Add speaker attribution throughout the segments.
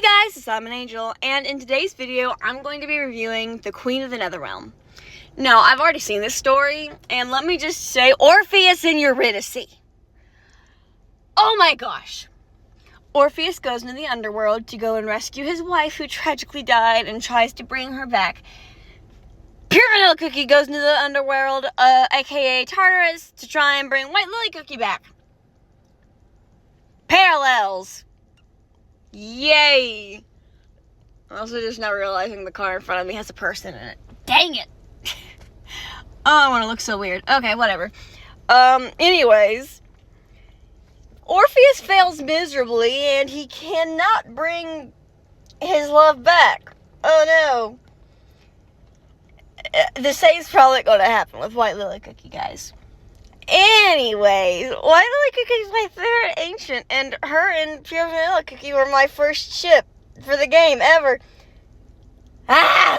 Speaker 1: guys, it's I'm an Angel, and in today's video, I'm going to be reviewing the Queen of the Netherrealm. Now, I've already seen this story, and let me just say, Orpheus and Eurydice. Oh my gosh. Orpheus goes into the underworld to go and rescue his wife who tragically died and tries to bring her back. Pure Vanilla Cookie goes into the underworld, aka Tartarus, to try and bring White Lily Cookie back. Parallels. Yay! I'm also just not realizing the car in front of me has a person in it. Dang it! Oh, I want to look so weird. Okay, whatever. Anyways, Orpheus fails miserably and he cannot bring his love back. Oh no. The same's probably going to happen with White Lily Cookie, guys. Anyways, White Lily Cookie is my favorite ancient, and her and Pure Vanilla Cookie were my first ship for the game ever. Ah!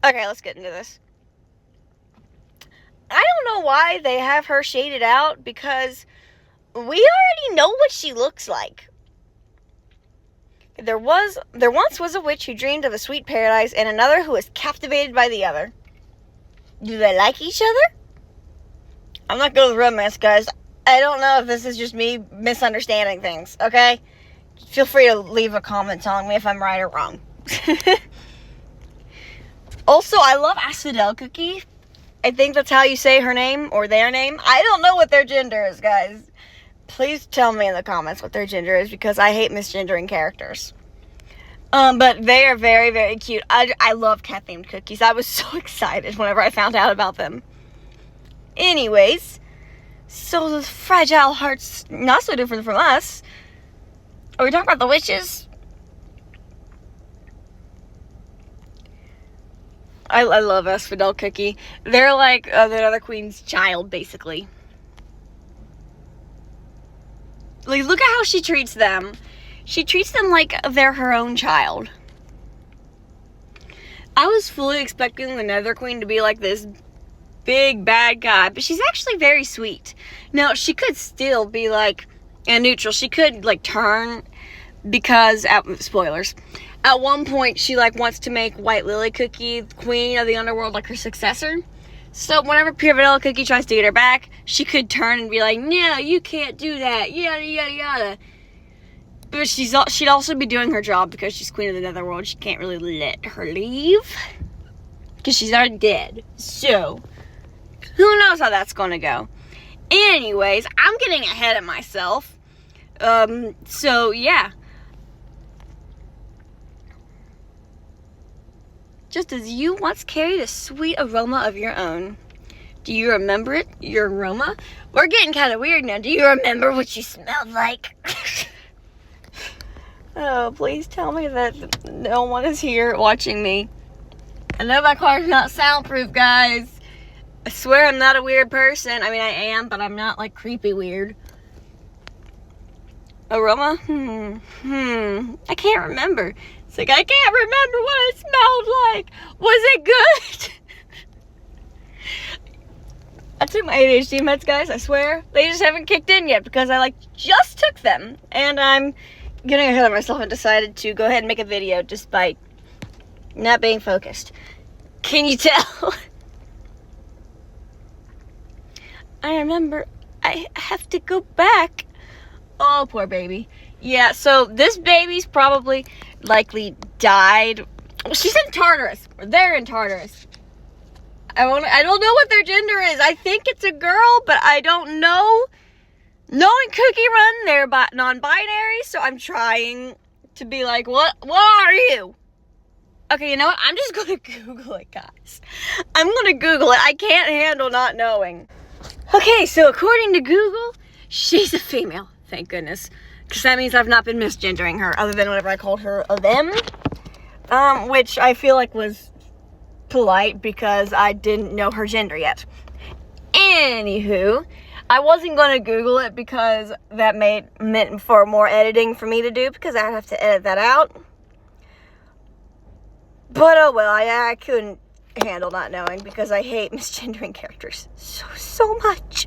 Speaker 1: Okay, let's get into this. I don't know why they have her shaded out, because we already know what she looks like. There once was a witch who dreamed of a sweet paradise, and another who was captivated by the other. Do they like each other? I'm not good with romance, guys. I don't know if this is just me misunderstanding things, okay? Feel free to leave a comment telling me if I'm right or wrong. Also, I love Asphodel Cookie. I think that's how you say her name, or their name. I don't know what their gender is, guys. Please tell me in the comments what their gender is, because I hate misgendering characters. But they are very, very cute. I love cat-themed cookies. I was so excited whenever I found out about them. Anyways, so the fragile heart's not so different from us. Are we talking about the witches? I love Asphodel Cookie. They're like the other queen's child, basically. Like, look at how she treats them. She treats them like they're her own child. I was fully expecting the Nether Queen to be like this big bad guy, but she's actually very sweet. Now, she could still be like a neutral. She could like turn, because spoilers, at one point she like wants to make White Lily Cookie queen of the underworld, like her successor. So whenever Pure Vanilla Cookie tries to get her back, she could turn and be like, no, you can't do that, yada yada yada. But she'd also be doing her job, because she's queen of the netherworld. She can't really let her leave, because she's already dead. So who knows how that's gonna go. Anyways, I'm getting ahead of myself. So yeah. Just as you once carried a sweet aroma of your own. Do you remember it? Your aroma? We're getting kind of weird now. Do you remember what you smelled like? Oh, please tell me that no one is here watching me. I know my car's not soundproof, guys. I swear I'm not a weird person. I mean, I am, but I'm not, like, creepy weird. Aroma? I can't remember. It's like, I can't remember what it smelled like. Was it good? I took my ADHD meds, guys, I swear. They just haven't kicked in yet, because I, like, just took them. And I'm getting ahead of myself and decided to go ahead and make a video despite not being focused. Can you tell? I remember I have to go back. Oh, poor baby. Yeah, so this baby's probably likely died. Well, she's in Tartarus. They're in Tartarus. I don't know what their gender is. I think it's a girl, but I don't know. Knowing Cookie Run, they're non-binary, so I'm trying to be like, what are you? Okay, you know what? I'm just going to Google it, guys. I'm going to Google it. I can't handle not knowing. Okay, so according to Google, she's a female. Thank goodness. Because that means I've not been misgendering her, other than whenever I called her a them. Which I feel like was polite, because I didn't know her gender yet. Anywho, I wasn't going to Google it, because that meant for more editing for me to do, because I'd have to edit that out. But oh well, I couldn't handle not knowing, because I hate misgendering characters so much.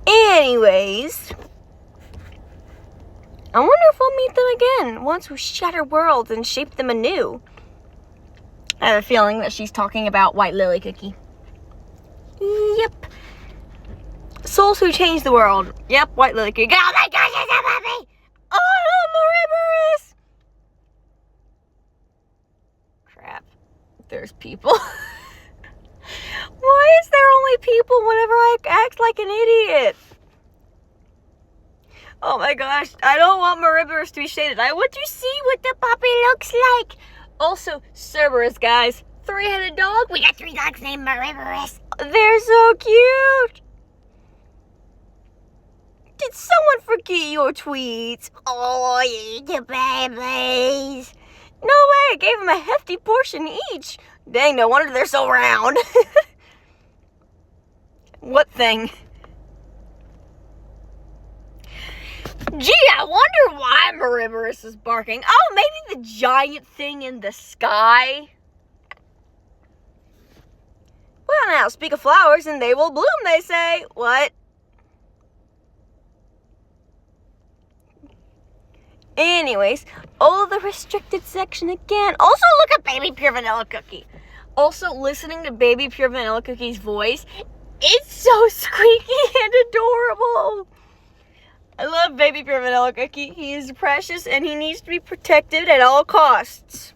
Speaker 1: Anyways, I wonder if we'll meet them again once we shatter worlds and shape them anew. I have a feeling that she's talking about White Lily Cookie. Yep. Souls who change the world. Yep, White Lily Cookie. Oh my gosh, it's a puppy! Oh, Mariborus! Crap. There's people. Why is there only people whenever I act like an idiot? Oh my gosh, I don't want Mariborus to be shaded. I want to see what the puppy looks like. Also, Cerberus, guys. 3-headed dog. We got 3 dogs named Mariborus. They're so cute. Did someone forget your tweets? Oh, the babies. No way, I gave them a hefty portion each. Dang, no wonder they're so round. What thing? Gee, I wonder why Mariborus is barking. Oh, maybe the giant thing in the sky? Well, now, speak of flowers and they will bloom, they say. What? Anyways, the restricted section again. Also, look at Baby Pure Vanilla Cookie. Also, listening to Baby Pure Vanilla Cookie's voice, it's so squeaky and adorable. I love Baby Pure Vanilla Cookie. He is precious and he needs to be protected at all costs.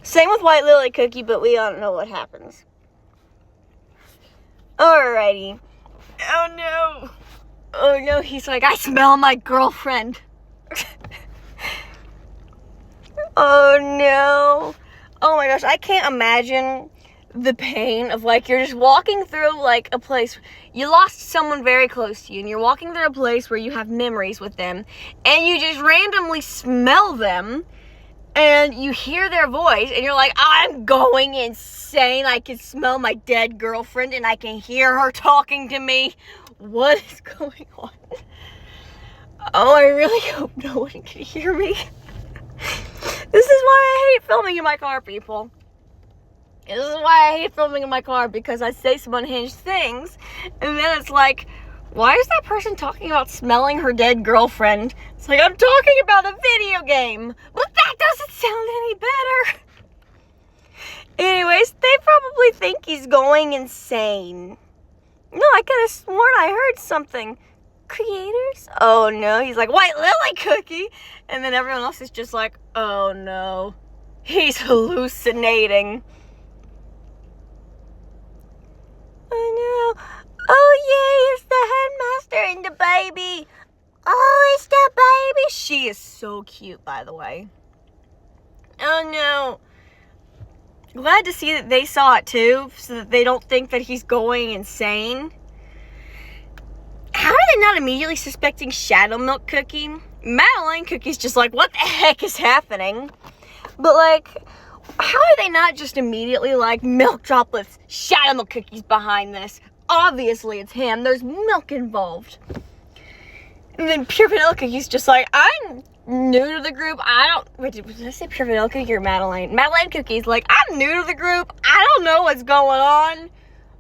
Speaker 1: Same with White Lily Cookie, but we don't know what happens. Alrighty. Oh no. Oh no, he's like, I smell my girlfriend. Oh no. Oh my gosh, I can't imagine the pain of like you're just walking through like a place, you lost someone very close to you and you're walking through a place where you have memories with them and you just randomly smell them and you hear their voice and you're like, I'm going insane. I can smell my dead girlfriend and I can hear her talking to me. What is going on? Oh, I really hope no one can hear me. This is why I hate filming in my car, people. This is why I hate filming in my car, because I say some unhinged things, and then it's like, why is that person talking about smelling her dead girlfriend? It's like, I'm talking about a video game, but that doesn't sound any better. Anyways, they probably think he's going insane. No, I could have sworn I heard something. Creators? Oh no, he's like, White Lily Cookie, and then everyone else is just like, oh no, he's hallucinating. Oh no. Oh yay, it's the headmaster and the baby. Oh, it's the baby. She is so cute, by the way. Oh no. Glad to see that they saw it too, so that they don't think that he's going insane. How are they not immediately suspecting Shadow Milk Cookie? Madeline Cookie's just like, what the heck is happening? But like, how are they not just immediately like, Milk Droplets, Shadow Milk Cookie's behind this? Obviously it's him, there's milk involved. And then Pure Vanilla Cookie's just like, I'm new to the group, wait, did I say Pure Vanilla Cookie or Madeline? Madeline Cookie's like, I'm new to the group, I don't know what's going on.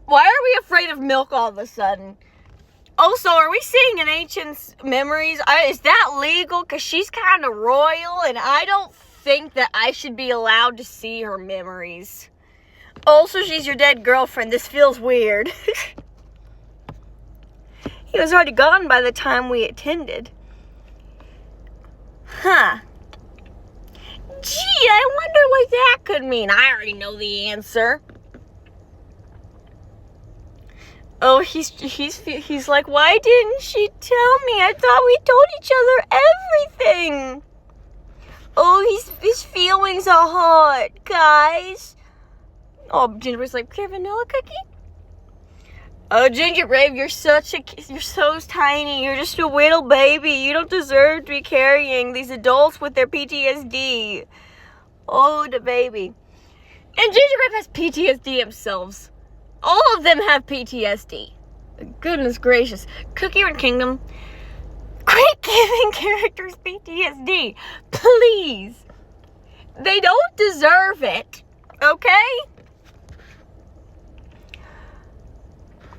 Speaker 1: Why are we afraid of milk all of a sudden? Also, are we seeing an ancient's memories? Is that legal? Because she's kind of royal, and I don't think that I should be allowed to see her memories. Also, she's your dead girlfriend. This feels weird. He was already gone by the time we attended. Huh. Gee, I wonder what that could mean. I already know the answer. Oh, he's like, why didn't she tell me? I thought we told each other everything. Oh, his feelings are hurt, guys. Oh, Gingerbread's like, Pure Vanilla Cookie? Oh, Gingerbread, you're so tiny. You're just a little baby. You don't deserve to be carrying these adults with their PTSD. Oh, the baby. And Gingerbread has PTSD themselves. All of them have PTSD. Goodness gracious. Cookie Run Kingdom, quit giving characters PTSD. Please. They don't deserve it. Okay?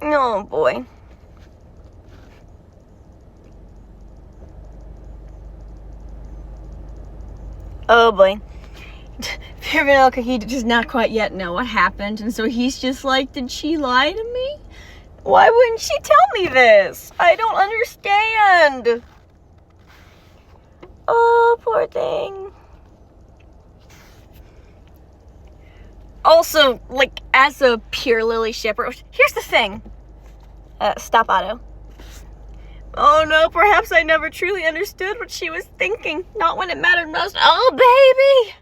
Speaker 1: Oh boy. Oh boy. Pure Vanilla Cookie does not quite yet know what happened, and so he's just like, did she lie to me? Why wouldn't she tell me this? I don't understand. Oh, poor thing. Also, like, as a Pure Lily shipper, here's the thing. Stop auto. Oh no, perhaps I never truly understood what she was thinking. Not when it mattered most. Oh, baby!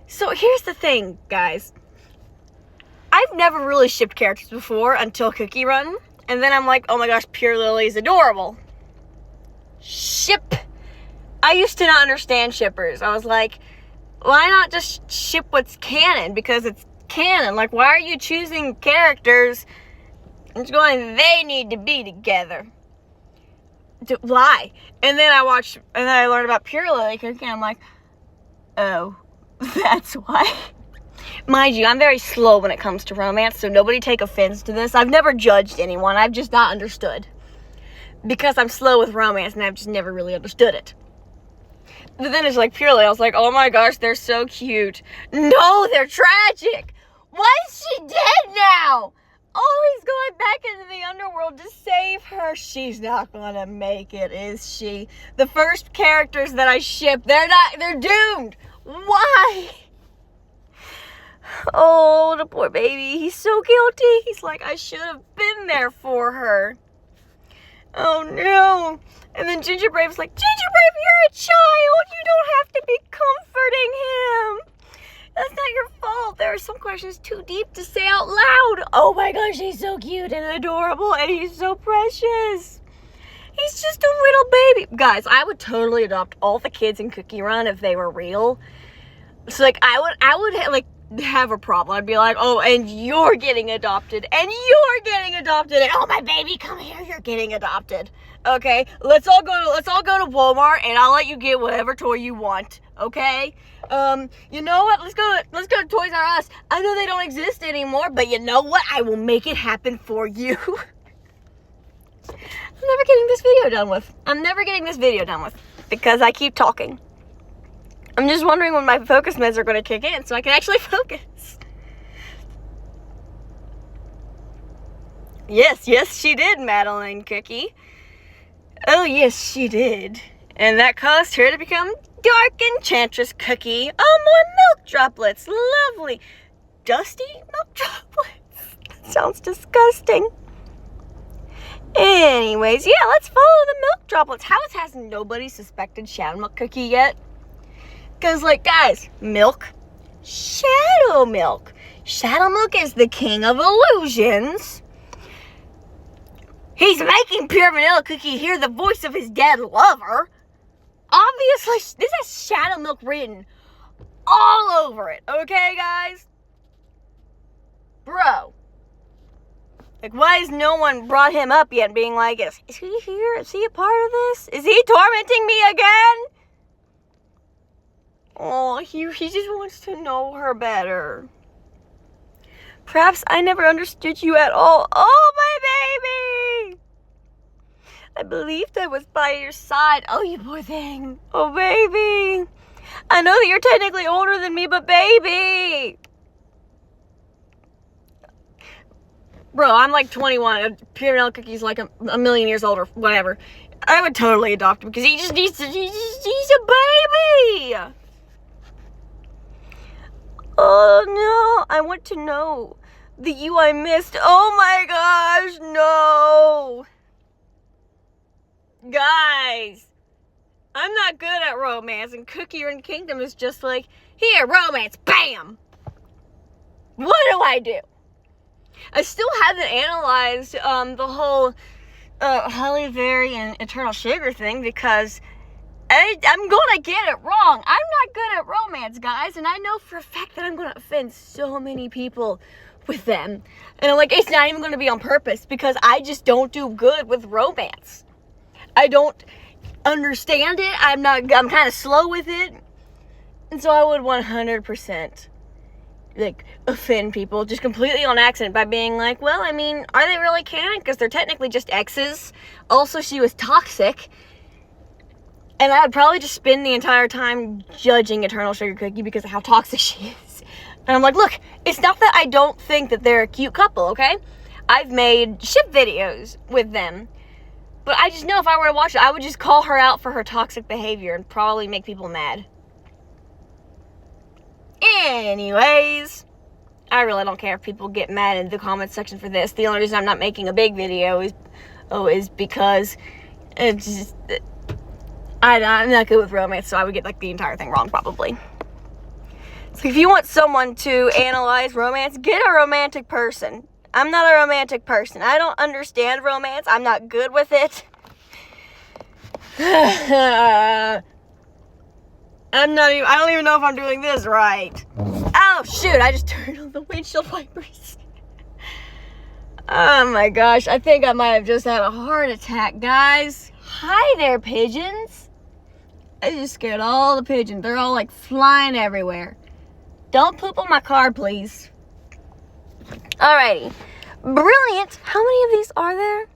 Speaker 1: So here's the thing, guys. I've never really shipped characters before until Cookie Run. And then I'm like, oh my gosh, Pure Lily is adorable. Ship. I used to not understand shippers. I was like, why not just ship what's canon? Because it's canon. Like, why are you choosing characters and going, they need to be together? Why? And then I learned about Pure Lily Cookie, and I'm like, oh, that's why. Mind you, I'm very slow when it comes to romance, so nobody take offense to this. I've never judged anyone. I've just not understood. Because I'm slow with romance, and I've just never really understood it. But then it's like Pure Lily. I was like, oh my gosh, they're so cute. No, they're tragic. Why is she dead now? Oh, he's going back into the underworld to save her. She's not gonna make it, is she? The first characters that I ship, they're doomed. Why? Oh, the poor baby. He's so guilty. He's like, I should have been there for her. Oh no. And then Ginger Brave's like, Ginger Brave, you're a child. You don't have to be comforting him. That's not your fault. There are some questions too deep to say out loud. Oh my gosh, he's so cute and adorable, and he's so precious. He's just a little baby. Guys, I would totally adopt all the kids in Cookie Run if they were real. So, like, I would have a problem. I'd be like, oh, and you're getting adopted, and you're getting adopted, and oh, my baby, come here, you're getting adopted. Okay, let's all go to Walmart, and I'll let you get whatever toy you want. Okay. You know what? Let's go to Toys R Us. I know they don't exist anymore, but you know what? I will make it happen for you. I'm never getting this video done with because I keep talking. I'm just wondering when my focus meds are going to kick in so I can actually focus. Yes, she did, Madeline Cookie. Oh, yes, she did. And that caused her to become Dark Enchantress Cookie. Oh, more milk droplets. Lovely. Dusty milk droplets. That sounds disgusting. Anyways, yeah, let's follow the milk droplets. How has nobody suspected Shadow Milk Cookie yet? Because, like, guys, milk, Shadow Milk. Shadow Milk is the king of illusions. He's making Pure Vanilla Cookie hear the voice of his dead lover. Obviously, this has Shadow Milk written all over it. Okay, guys? Bro. Like, why has no one brought him up yet being like, is he here? Is he a part of this? Is he tormenting me again? Oh, he just wants to know her better. Perhaps I never understood you at all. Oh, my baby! I believed I was by your side. Oh, you poor thing. Oh, baby. I know that you're technically older than me, but baby. Bro, I'm like 21. Pure Vanilla Cookie's like a million years older. Whatever. I would totally adopt him because he's a baby. Oh, no. I want to know the you I missed. Oh, my gosh. No. Guys. I'm not good at romance. And Cookie Run Kingdom is just like, here, romance. Bam. What do I do? I still haven't analyzed the whole Holly Berry and Eternal Sugar thing because I'm going to get it wrong. I'm not good at romance, guys, and I know for a fact that I'm going to offend so many people with them. And I'm like, it's not even going to be on purpose because I just don't do good with romance. I don't understand it. I'm kind of slow with it. And so I would 100% like offend people just completely on accident by being like, well, I mean, are they really canon? Because they're technically just exes. Also, she was toxic. And I would probably just spend the entire time judging Eternal Sugar Cookie because of how toxic she is. And I'm like, look, it's not that I don't think that they're a cute couple, okay? I've made ship videos with them. But I just know if I were to watch it, I would just call her out for her toxic behavior and probably make people mad. Anyways, I really don't care if people get mad in the comments section for this. The only reason I'm not making a big video is because it's just, I'm not good with romance, so I would get like the entire thing wrong probably. So if you want someone to analyze romance, get a romantic person. I'm not a romantic person. I don't understand romance. I'm not good with it. I don't even know if I'm doing this right. Oh, shoot. I just turned on the windshield wipers. Oh, my gosh. I think I might have just had a heart attack, guys. Hi there, pigeons. I just scared all the pigeons. They're all, like, flying everywhere. Don't poop on my car, please. Alrighty. Brilliant. How many of these are there?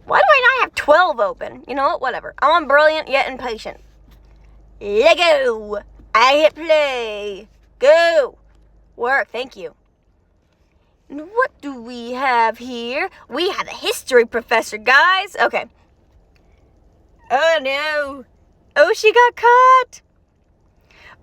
Speaker 1: Why do I not have 12 open? You know what? Whatever. I'm on brilliant yet impatient. Let go. I hit play. Go. Work. Thank you. And what do we have here? We have a history professor, guys. Okay. Oh, no. Oh, she got caught.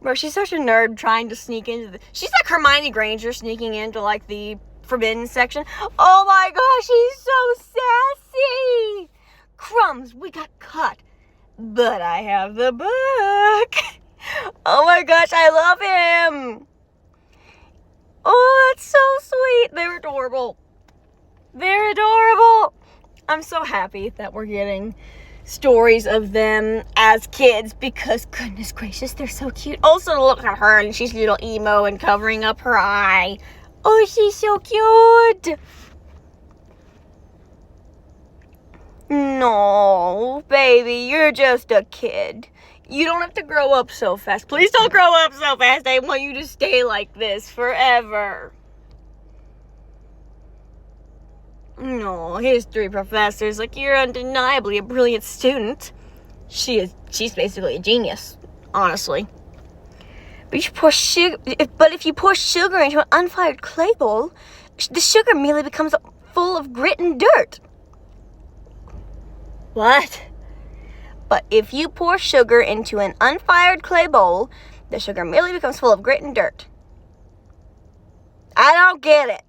Speaker 1: Bro, she's such a nerd trying to sneak into the... She's like Hermione Granger sneaking into, like, the forbidden section. Oh, my gosh, he's so sassy. Crumbs, we got caught. But I have the book. Oh, my gosh, I love him. Oh, that's so sweet. They're adorable. They're adorable. I'm so happy that we're getting stories of them as kids because goodness gracious, they're so cute. Also, look at her and she's a little emo and covering up her eye. Oh, she's so cute. No, baby, you're just a kid. You don't have to grow up so fast. Please don't grow up so fast. I want you to stay like this forever. No, history professor's like, you're undeniably a brilliant student. She's basically a genius, honestly. But if you pour sugar into an unfired clay bowl, the sugar merely becomes full of grit and dirt. What? But if you pour sugar into an unfired clay bowl, the sugar merely becomes full of grit and dirt. I don't get it.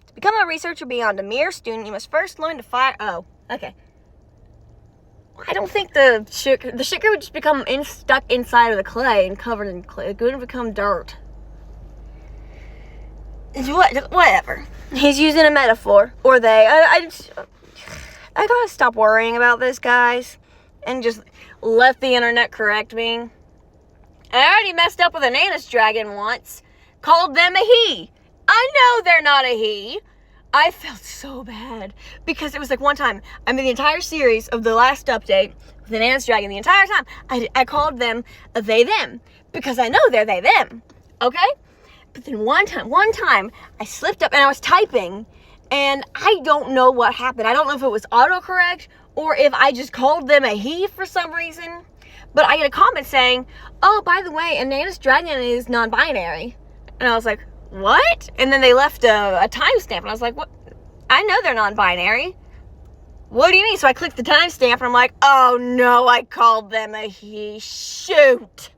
Speaker 1: To become a researcher beyond a mere student, you must first learn to fire... Oh, okay. I don't think the sugar would just become stuck inside of the clay and covered in clay. It wouldn't become dirt. Whatever. He's using a metaphor. Or they. I gotta stop worrying about this, guys. And just let the internet correct me. I already messed up with an Anus dragon once. Called them a he. I know they're not a he. I felt so bad. Because it was like one time, I mean the entire series of the last update with an Anus dragon, the entire time, I called them a they, them. Because I know they're they, them. Okay? But then one time, I slipped up and I was typing. And I don't know what happened. I don't know if it was autocorrect or if I just called them a he for some reason. But I get a comment saying, oh, by the way, an Anus dragon is non-binary. And I was like, what? And then they left a timestamp. And I was like, what? I know they're non-binary. What do you mean? So I clicked the timestamp and I'm like, oh no, I called them a he. Shoot.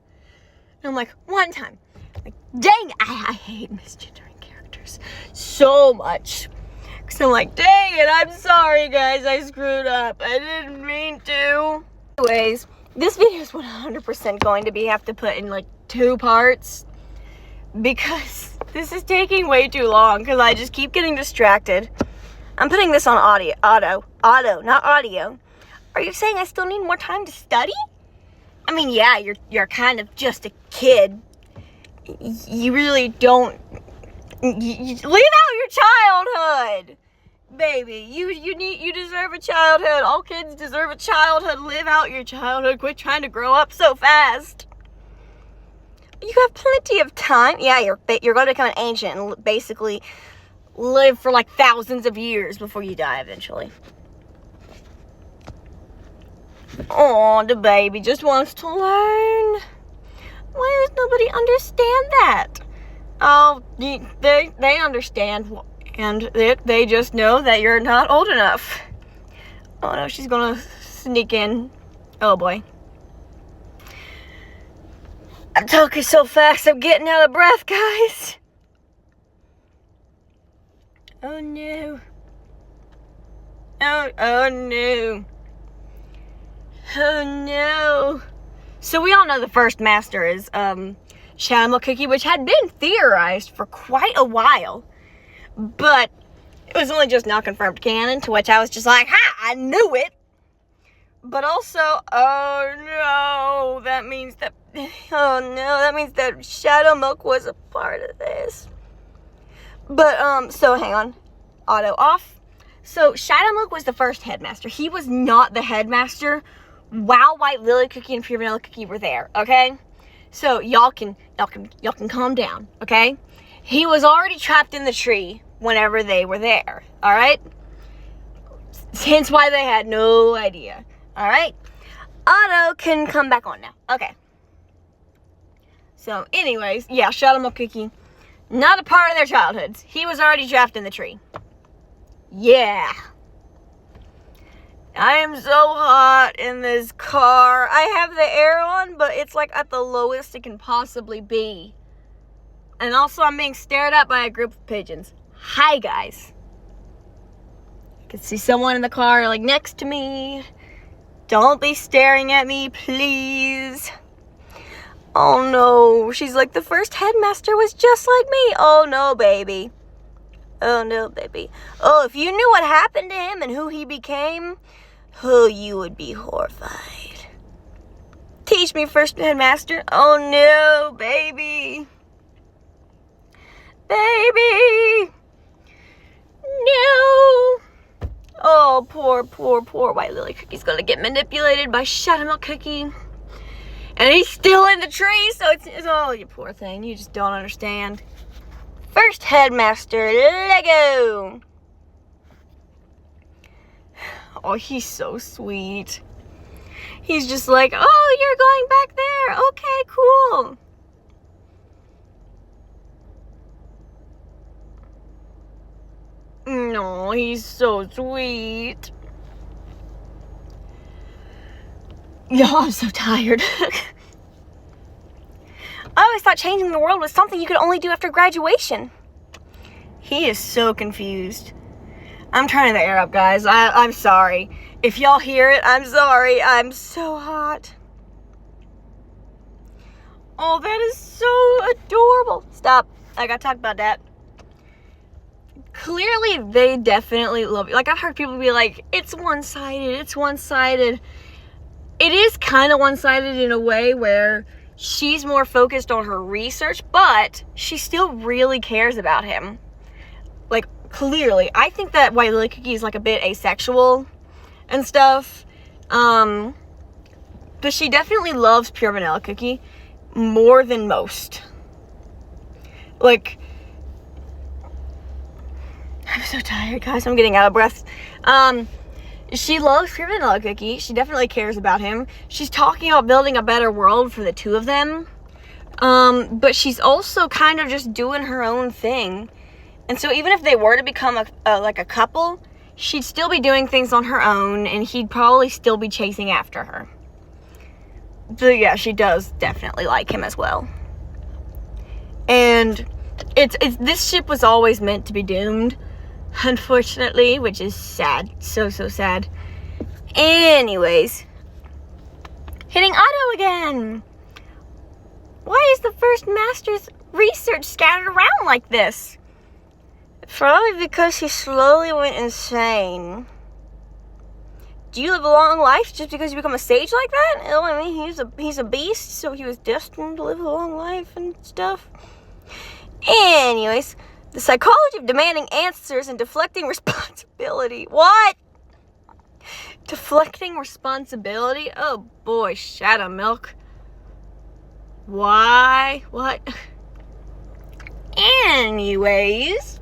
Speaker 1: And I'm like, one time. Like, dang it. I hate misgendering characters so much. So I'm like, dang it, I'm sorry guys, I screwed up. I didn't mean to. Anyways, this video is 100% going to have to put in like 2 parts. Because this is taking way too long because I just keep getting distracted. I'm putting this on auto, not audio. Are you saying I still need more time to study? I mean, yeah, you're kind of just a kid. You really don't... You leave out your childhood, baby. You deserve a childhood. All kids deserve a childhood. Live out your childhood. Quit trying to grow up so fast. You have plenty of time. Yeah, you're going to become an ancient and basically live for like thousands of years before you die eventually. Oh, the baby just wants to learn. Why does nobody understand that? Oh, they understand, and they just know that you're not old enough. Oh no, she's gonna sneak in. Oh boy. I'm talking so fast, I'm getting out of breath, guys. Oh no. Oh no. Oh no. So we all know the first master is Shadow Milk Cookie, which had been theorized for quite a while. But it was only just not confirmed canon, to which I was just like, ha, I knew it. But also, oh no, that means that Shadow Milk was a part of this. But, so hang on. Auto off. So Shadow Milk was the first headmaster. He was not the headmaster while White Lily Cookie and Pure Vanilla Cookie were there, okay? So y'all can calm down, okay? He was already trapped in the tree whenever they were there, all right? Hence why they had no idea, all right? Otto can come back on now, okay. So anyways, yeah, Shadow Milk Cookie, not a part of their childhoods. He was already trapped in the tree. Yeah. I am so hot in this car. I have the air on, but it's like at the lowest it can possibly be. And also I'm being stared at by a group of pigeons. Hi, guys. I can see someone in the car like next to me. Don't be staring at me, please. Oh no, she's like, the first headmaster was just like me. Oh no, baby. Oh no, baby. Oh, if you knew what happened to him and who he became, oh, you would be horrified. Teach me, first headmaster. Oh no, baby. Baby. No. Oh, poor White Lily Cookie's gonna get manipulated by Shadow Milk Cookie. And he's still in the tree, so it's oh, you poor thing. You just don't understand. First headmaster, Lego. Oh, he's so sweet. He's just like, oh, you're going back there. Okay, cool. No, he's so sweet. Yo, I'm so tired. I always thought changing the world was something you could only do after graduation. He is so confused. I'm turning the air up, guys. I'm sorry. If y'all hear it, I'm sorry. I'm so hot. Oh, that is so adorable. Stop. I gotta talk about that. Clearly, they definitely love you. Like, I've heard people be like, it's one-sided. It's one-sided. It is kind of one-sided in a way where she's more focused on her research, but she still really cares about him. Like, clearly. I think that White Lily Cookie is like a bit asexual and stuff. But she definitely loves Pure Vanilla Cookie more than most. Like, I'm so tired, guys. I'm getting out of breath. She loves Pure Vanilla Cookie. She definitely cares about him. She's talking about building a better world for the two of them. But she's also kind of just doing her own thing. And so even if they were to become like a couple, she'd still be doing things on her own, and he'd probably still be chasing after her. But yeah, she does definitely like him as well. And it's this ship was always meant to be doomed, unfortunately, which is sad. So sad. Anyways, hitting Otto again. Why is the first master's research scattered around like this? Probably because he slowly went insane. Do you live a long life just because you become a sage like that? Oh, I mean, he's a beast, so he was destined to live a long life and stuff. Anyways, the psychology of demanding answers and deflecting responsibility. What? Deflecting responsibility? Oh boy, Shadow Milk. Why? What? Anyways.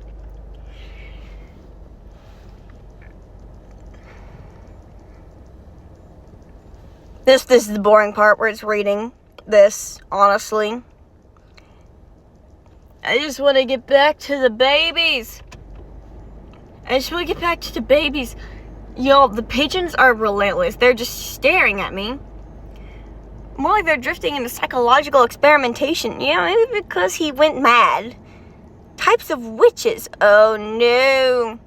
Speaker 1: This is the boring part where it's reading this, honestly. I just want to get back to the babies. Y'all, the pigeons are relentless. They're just staring at me. More like they're drifting into psychological experimentation. Yeah, maybe because he went mad. Types of witches. Oh no.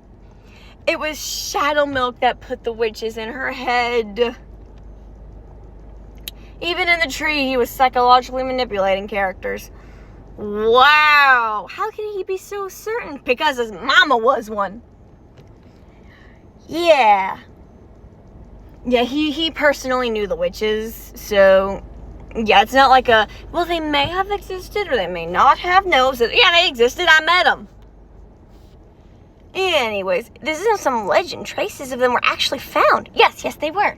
Speaker 1: It was Shadow Milk that put the witches in her head. Even in the tree, he was psychologically manipulating characters. Wow. How can he be so certain? Because his mama was one. Yeah. Yeah, he personally knew the witches, so yeah, it's not like well, they may have existed or they may not have. No, so, yeah, they existed, I met them. Anyways, this isn't some legend. Traces of them were actually found. Yes, they were.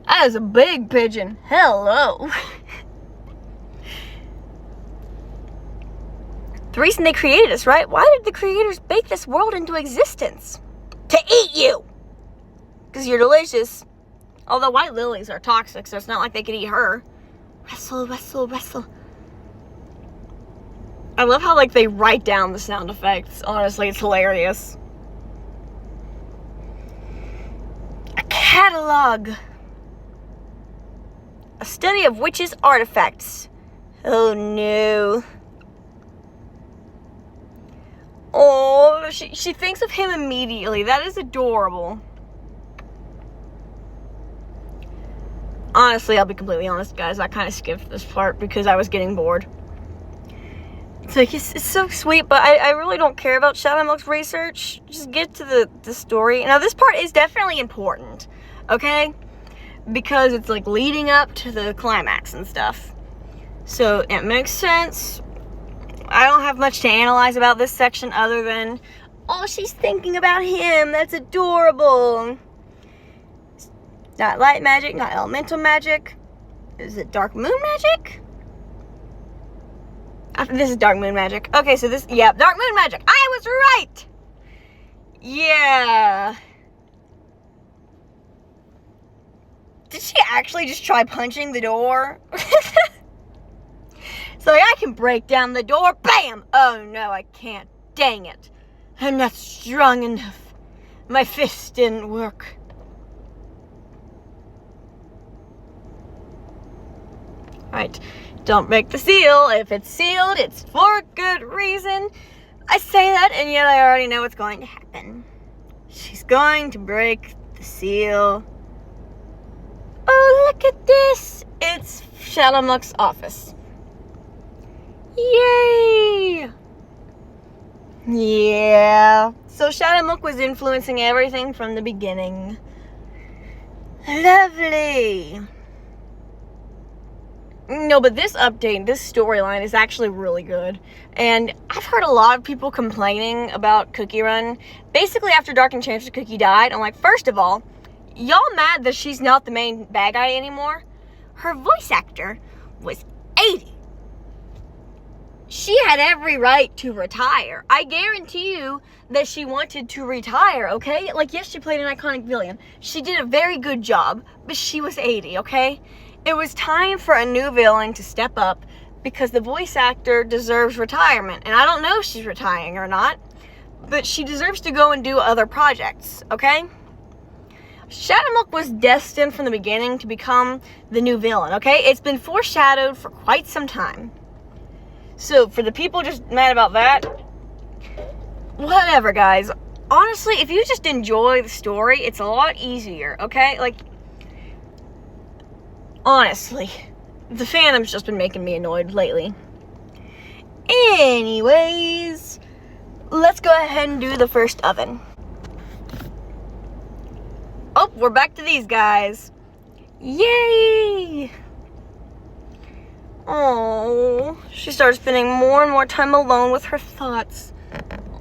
Speaker 1: That is a big pigeon. Hello. The reason they created us, right? Why did the creators bake this world into existence? To eat you! Because you're delicious. Although white lilies are toxic, so it's not like they could eat her. Wrestle, wrestle, wrestle. I love how, like, they write down the sound effects. Honestly, it's hilarious. A catalog. A study of witches' artifacts. Oh, no. Oh, she thinks of him immediately. That is adorable. Honestly, I'll be completely honest, guys. I kind of skipped this part because I was getting bored. It's like, it's so sweet, but I really don't care about Shadow Milk's research. Just get to the story. Now, this part is definitely important, okay? Because it's, like, leading up to the climax and stuff. So, it makes sense. I don't have much to analyze about this section other than, oh, she's thinking about him. That's adorable. Not light magic, not elemental magic. Is it dark moon magic? This is dark moon magic. Okay, so this, yeah, dark moon magic. I was right. Yeah. Did she actually just try punching the door? So I can break down the door. Bam! Oh no, I can't. Dang it. I'm not strong enough. My fist didn't work. Right. Don't break the seal. If it's sealed, it's for a good reason. I say that, and yet I already know what's going to happen. She's going to break the seal. Oh, look at this. It's Shadow Milk's office. Yay! Yeah. So Shadow Milk was influencing everything from the beginning. Lovely. No, but this update, this storyline is actually really good. And I've heard a lot of people complaining about Cookie Run. Basically, after Dark Enchantress Cookie died, I'm like, first of all, y'all mad that she's not the main bad guy anymore? Her voice actor was 80. She had every right to retire. I guarantee you that she wanted to retire, okay? Like, yes, she played an iconic villain. She did a very good job, but she was 80, okay? It was time for a new villain to step up because the voice actor deserves retirement. And I don't know if she's retiring or not, but she deserves to go and do other projects, okay? Shadow Milk was destined from the beginning to become the new villain, okay? It's been foreshadowed for quite some time. So, for the people just mad about that, whatever, guys. Honestly, if you just enjoy the story, it's a lot easier, okay? Like, honestly, the fandom's just been making me annoyed lately. Anyways, let's go ahead and do the first oven. Oh, we're back to these guys. Yay! Oh, she started spending more and more time alone with her thoughts.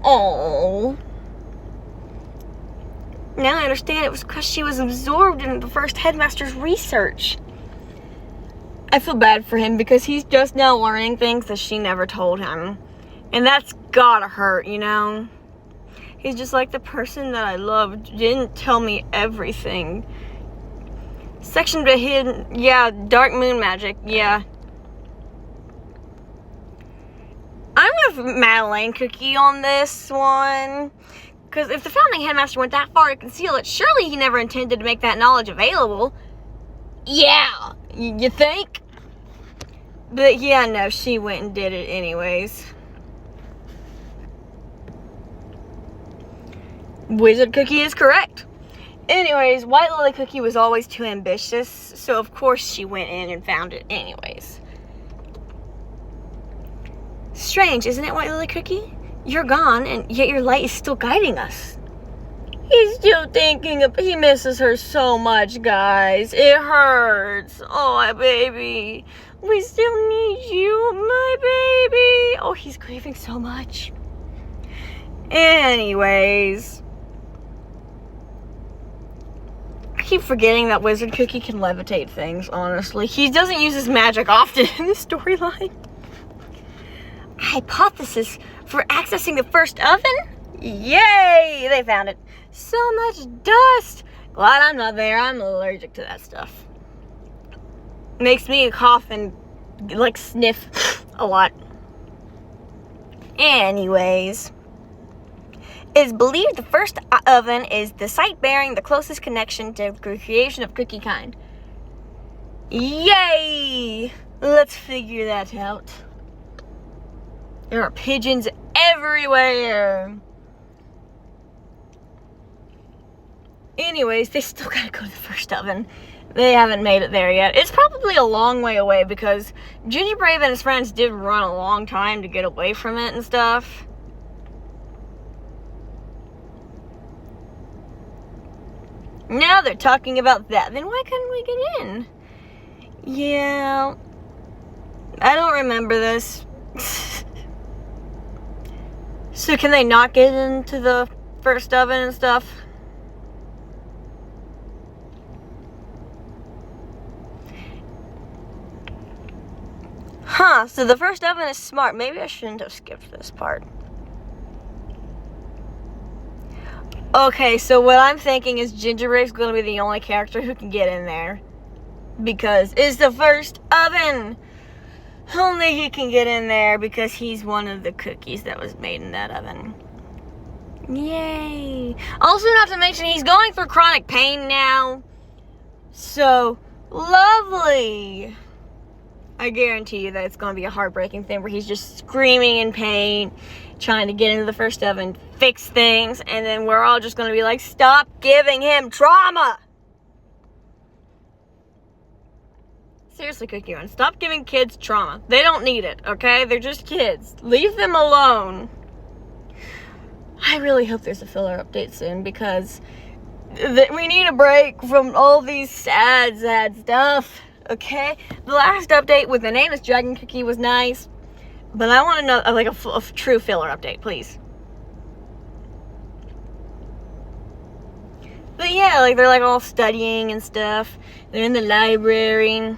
Speaker 1: Oh. Now I understand it was because she was absorbed in the first headmaster's research. I feel bad for him because he's just now learning things that she never told him. And that's gotta hurt, you know? He's just like, the person that I loved didn't tell me everything. Section of hidden, yeah, dark moon magic, yeah. I'm with Madeline Cookie on this one. Because if the founding headmaster went that far to conceal it, surely he never intended to make that knowledge available. Yeah, you think? But yeah, no, she went and did it anyways. Wizard Cookie is correct. Anyways, White Lily Cookie was always too ambitious, so of course she went in and found it anyways. Strange, isn't it, White Lily Cookie? You're gone, and yet your light is still guiding us. He's still thinking of, he misses her so much, guys. It hurts. Oh, my baby. We still need you, my baby. Oh, he's grieving so much. Anyways. I keep forgetting that Wizard Cookie can levitate things, honestly. He doesn't use his magic often in the storyline. Hypothesis for accessing the first oven? Yay! They found it. So much dust. Glad I'm not there. I'm allergic to that stuff. Makes me cough and like sniff a lot. Anyways. It's believed the first oven is the site bearing the closest connection to the creation of cookie kind. Yay! Let's figure that out. There are pigeons everywhere. Anyways, they still gotta go to the first oven. They haven't made it there yet. It's probably a long way away because Gingerbread Brave and his friends did run a long time to get away from it and stuff. Now they're talking about that. Then why couldn't we get in? Yeah. I don't remember this. So can they not get into the first oven and stuff? Huh, so the first oven is smart. Maybe I shouldn't have skipped this part. Okay, so what I'm thinking is Gingerbrave's going to be the only character who can get in there. Because it's the first oven. Only he can get in there because he's one of the cookies that was made in that oven. Yay. Also, not to mention, he's going through chronic pain now. So, lovely. I guarantee you that it's going to be a heartbreaking thing where he's just screaming in pain, trying to get into the first oven, fix things, and then we're all just going to be like, stop giving him trauma. Seriously, Cookie Run, stop giving kids trauma. They don't need it, okay? They're just kids. Leave them alone. I really hope there's a filler update soon because we need a break from all these sad stuff, okay? The last update with the nameless Dragon Cookie was nice, but I want to know, like, a true filler update, please. But yeah, like, they're, like, all studying and stuff. They're in the library.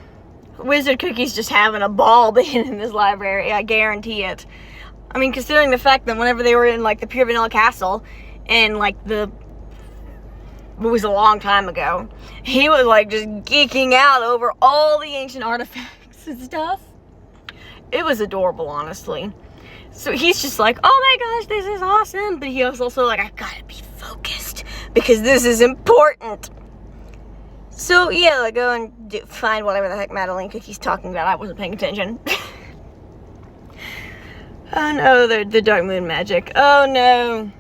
Speaker 1: Wizard Cookie's just having a ball being in this library, I guarantee it. I mean, considering the fact that whenever they were in, like, the Pure Vanilla Castle, and, like, it was a long time ago, he was, like, just geeking out over all the ancient artifacts and stuff. It was adorable, honestly. So he's just like, oh my gosh, this is awesome. But he was also like, I gotta be focused because this is important. So yeah, like, go and find whatever the heck Madeline Cookie's talking about. I wasn't paying attention. Oh no, the Dark Moon magic. Oh no.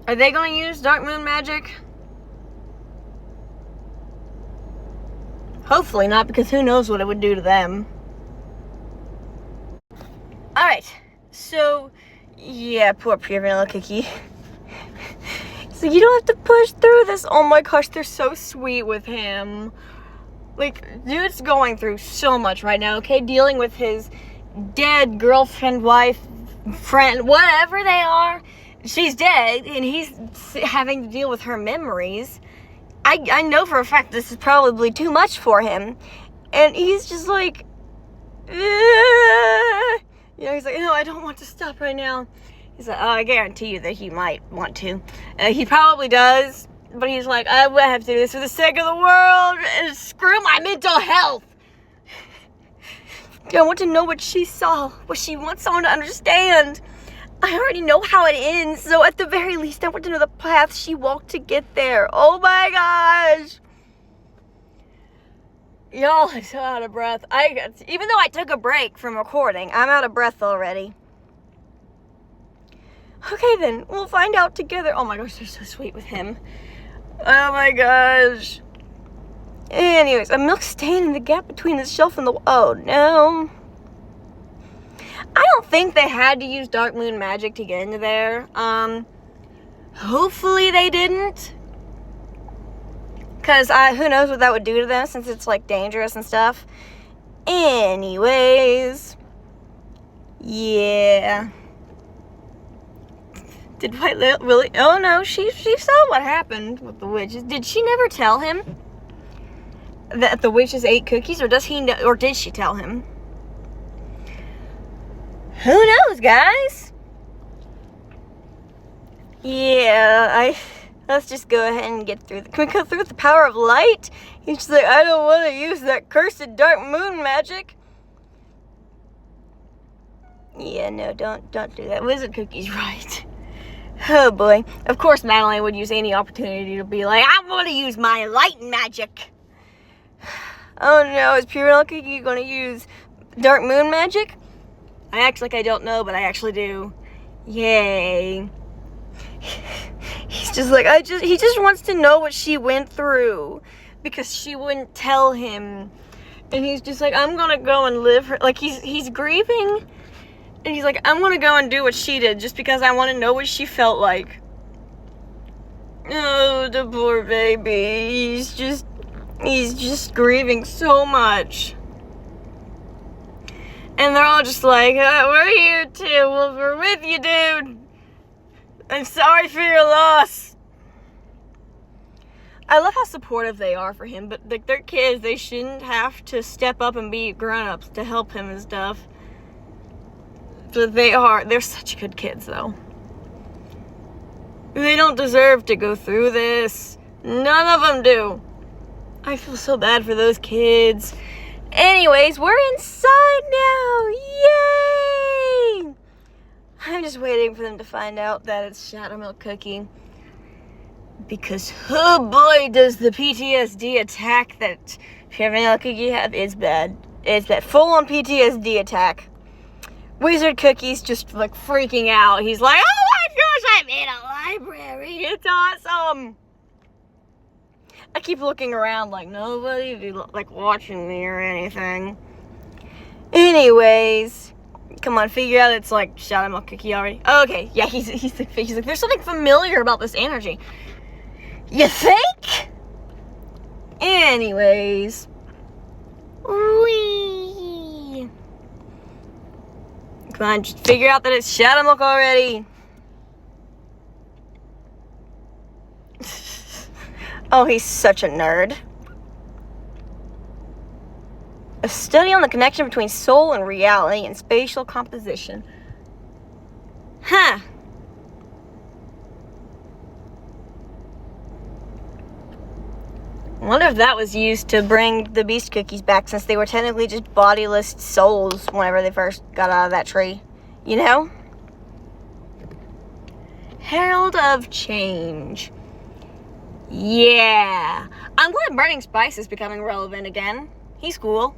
Speaker 1: Are they going to use Dark Moon magic? Hopefully not, because who knows what it would do to them. Alright, so, yeah, poor Pure Vanilla Cookie. So you don't have to push through this. Oh my gosh, they're so sweet with him. Like, dude's going through so much right now, okay? Dealing with his dead girlfriend, wife, friend, whatever they are. She's dead, and he's having to deal with her memories. I know for a fact this is probably too much for him. And he's just like, you know, he's like, no, I don't want to stop right now. He's like, oh, I guarantee you that he might want to. He probably does, But he's like, I have to do this for the sake of the world. And screw my mental health. I want to know what she saw. What she wants someone to understand. I already know how it ends. So at the very least, I want to know the path she walked to get there. Oh my gosh. Y'all, I'm so out of breath. Even though I took a break from recording, I'm out of breath already. Okay then, we'll find out together. Oh my gosh, they're so sweet with him. Oh my gosh. Anyways, a milk stain in the gap between the shelf and the... Oh no. I don't think they had to use dark moon magic to get into there. Hopefully they didn't. Because who knows what that would do to them since it's like dangerous and stuff. Anyways. Yeah. Did White Lily... Oh no, she saw what happened with the witches. Did she never tell him that the witches ate cookies? Or does he know, or did she tell him? Who knows, guys? Yeah, let's just go ahead and get through. Can we go through with the power of light? He's just like, I don't want to use that cursed dark moon magic. Yeah, no, don't do that. Wizard Cookie's right. Oh boy. Of course, Madeline would use any opportunity to be like, I want to use my light magic. Oh no, is Pure Vanilla Cookie going to use dark moon magic? I act like I don't know, but I actually do. Yay. He's just like, he just wants to know what she went through. Because she wouldn't tell him. And he's just like, I'm gonna go and live her, like he's grieving. And he's like, I'm gonna go and do what she did just because I want to know what she felt like. Oh, the poor baby. He's just grieving so much. And they're all just like, we're here too. Well, we're with you, dude. I'm sorry for your loss. I love how supportive they are for him, but like, they're kids. They shouldn't have to step up and be grown-ups to help him and stuff. But they're such good kids, though. They don't deserve to go through this. None of them do. I feel so bad for those kids. Anyways, we're inside now. Yay! I'm just waiting for them to find out that it's Shadow Milk Cookie. Because, oh boy, does the PTSD attack that Pure Vanilla Cookie have is bad. It's that full-on PTSD attack. Wizard Cookie's just like freaking out. He's like, oh my gosh, I'm in a library. It's awesome. I keep looking around like nobody be like watching me or anything. Anyways, come on, figure out it's like Shadow Milk Cookie already. Okay, yeah, he's like, there's something familiar about this energy. You think? Anyways, wee. Come on, just figure out that it's Shadow Milk already. Oh, he's such a nerd. A study on the connection between soul and reality and spatial composition. Huh. I wonder if that was used to bring the beast cookies back, since they were technically just bodiless souls whenever they first got out of that tree. You know? Herald of Change. Yeah. I'm glad Burning Spice is becoming relevant again. He's cool.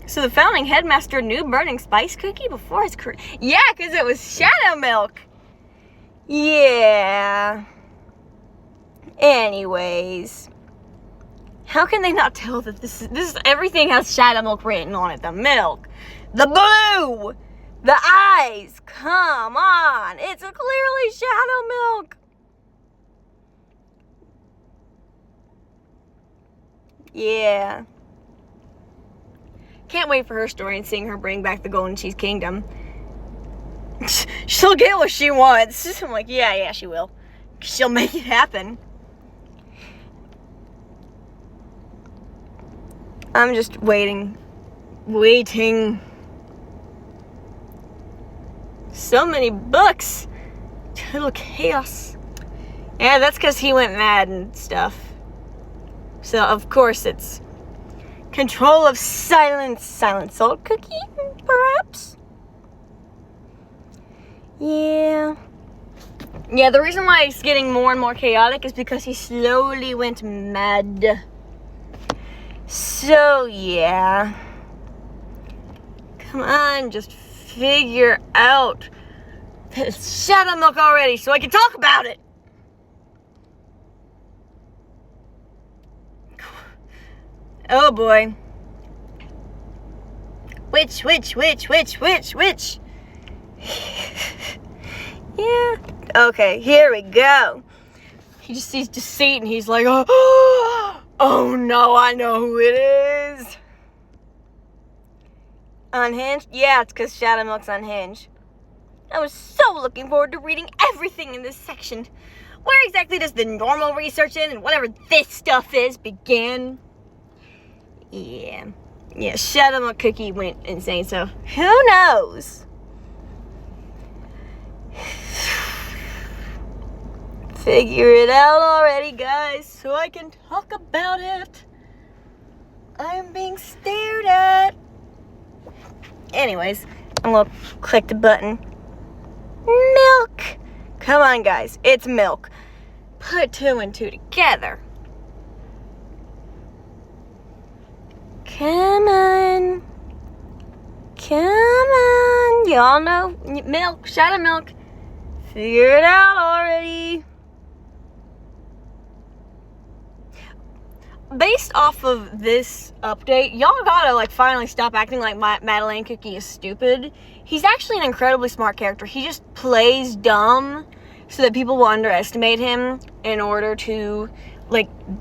Speaker 1: So the founding headmaster knew Burning Spice Cookie before his career. Yeah, because it was Shadow Milk. Yeah. Anyways. How can they not tell that this is everything has Shadow Milk written on it? The milk. The blue. The eyes. Come on. It's a clearly Shadow Milk. Yeah. Can't wait for her story and seeing her bring back the Golden Cheese Kingdom. She'll get what she wants. I'm like, yeah, she will. She'll make it happen. I'm just waiting. So many books. Little chaos. Yeah, that's because he went mad and stuff. So, of course, it's control of silence. Silent salt cookie, perhaps? Yeah. Yeah, the reason why it's getting more and more chaotic is because he slowly went mad. So, yeah. Come on, just figure out. Shadow milk already so I can talk about it. Oh boy. Which? Yeah. Okay, here we go. He just sees deceit and he's like, oh no, I know who it is. Unhinged? Yeah, it's because Shadow Milk's unhinged. I was so looking forward to reading everything in this section. Where exactly does the normal research in and whatever this stuff is begin? Yeah, Shadow Milk Cookie went insane, so who knows? Figure it out already, guys, so I can talk about it. I'm being stared at. Anyways, I'm gonna click the button. Milk! Come on, guys, it's milk. Put 2 and 2 together. Come on. Y'all know milk, Shadow Milk. Figure it out already. Based off of this update, y'all gotta finally stop acting like Madeline Cookie is stupid. He's actually an incredibly smart character. He just plays dumb so that people will underestimate him in order to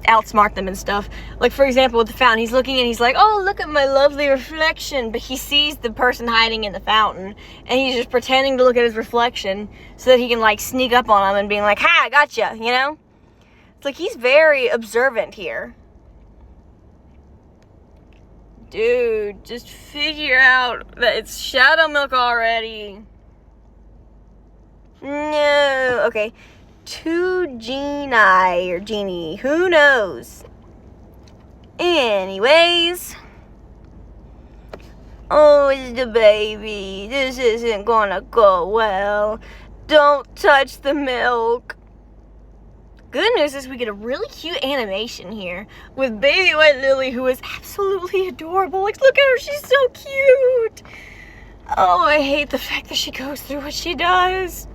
Speaker 1: outsmart them and stuff. For example, with the fountain, he's looking and he's like, oh, look at my lovely reflection, but he sees the person hiding in the fountain and he's just pretending to look at his reflection so that he can sneak up on him and being like, ha, I gotcha, you know? It's he's very observant here. Dude, just figure out that it's Shadow Milk already. No. Okay. 2 Genie or Genie. Who knows? Anyways. Oh, it's the baby. This isn't gonna go well. Don't touch the milk. Good news is we get a really cute animation here with baby White Lily, who is absolutely adorable. Look at her, she's so cute. Oh, I hate the fact that she goes through what she does.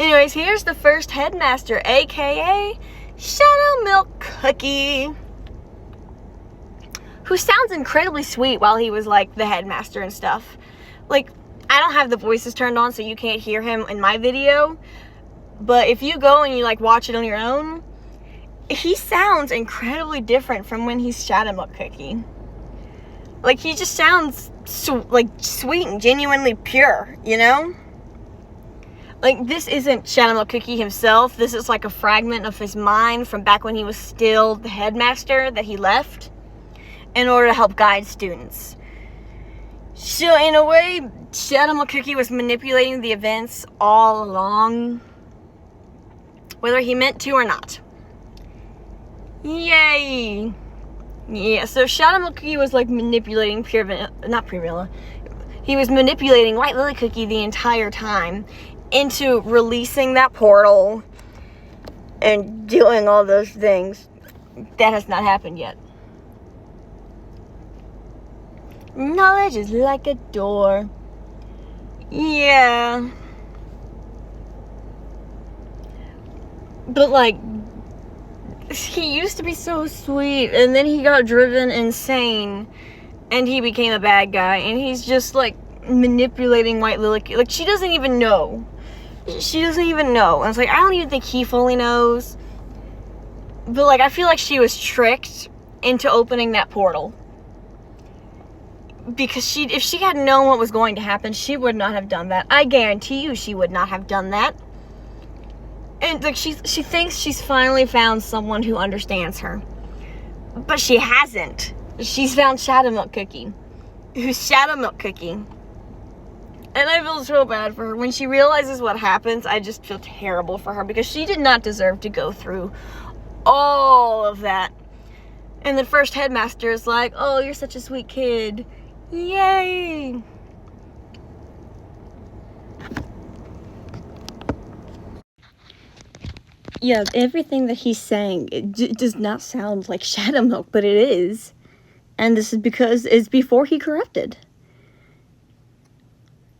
Speaker 1: Anyways, here's the first headmaster, aka Shadow Milk Cookie, who sounds incredibly sweet while he was the headmaster and stuff. I don't have the voices turned on, so you can't hear him in my video. But if you go and you watch it on your own, he sounds incredibly different from when he's Shadow Milk Cookie. He just sounds sweet and genuinely pure, you know? This isn't Shadow Milk Cookie himself. This is a fragment of his mind from back when he was still the headmaster that he left in order to help guide students. So in a way, Shadow Milk Cookie was manipulating the events all along, whether he meant to or not. Yay! Yeah, so Shadow Milk Cookie was manipulating he was manipulating White Lily Cookie the entire time into releasing that portal and doing all those things. That has not happened yet. Knowledge is like a door. Yeah. But he used to be so sweet, and then he got driven insane, and he became a bad guy, and he's just manipulating White Lily. She doesn't even know. She doesn't even know. And it's I don't even think he fully knows. But I feel she was tricked into opening that portal. Because if she had known what was going to happen, she would not have done that. I guarantee you she would not have done that. And she thinks she's finally found someone who understands her. But she hasn't. She's found Shadow Milk Cookie. Who's Shadow Milk Cookie? And I feel so bad for her. When she realizes what happens, I just feel terrible for her because she did not deserve to go through all of that. And the first headmaster is like, oh, you're such a sweet kid. Yay! Yeah, everything that he's saying, it does not sound like Shadow Milk, but it is. And this is because it's before he corrupted.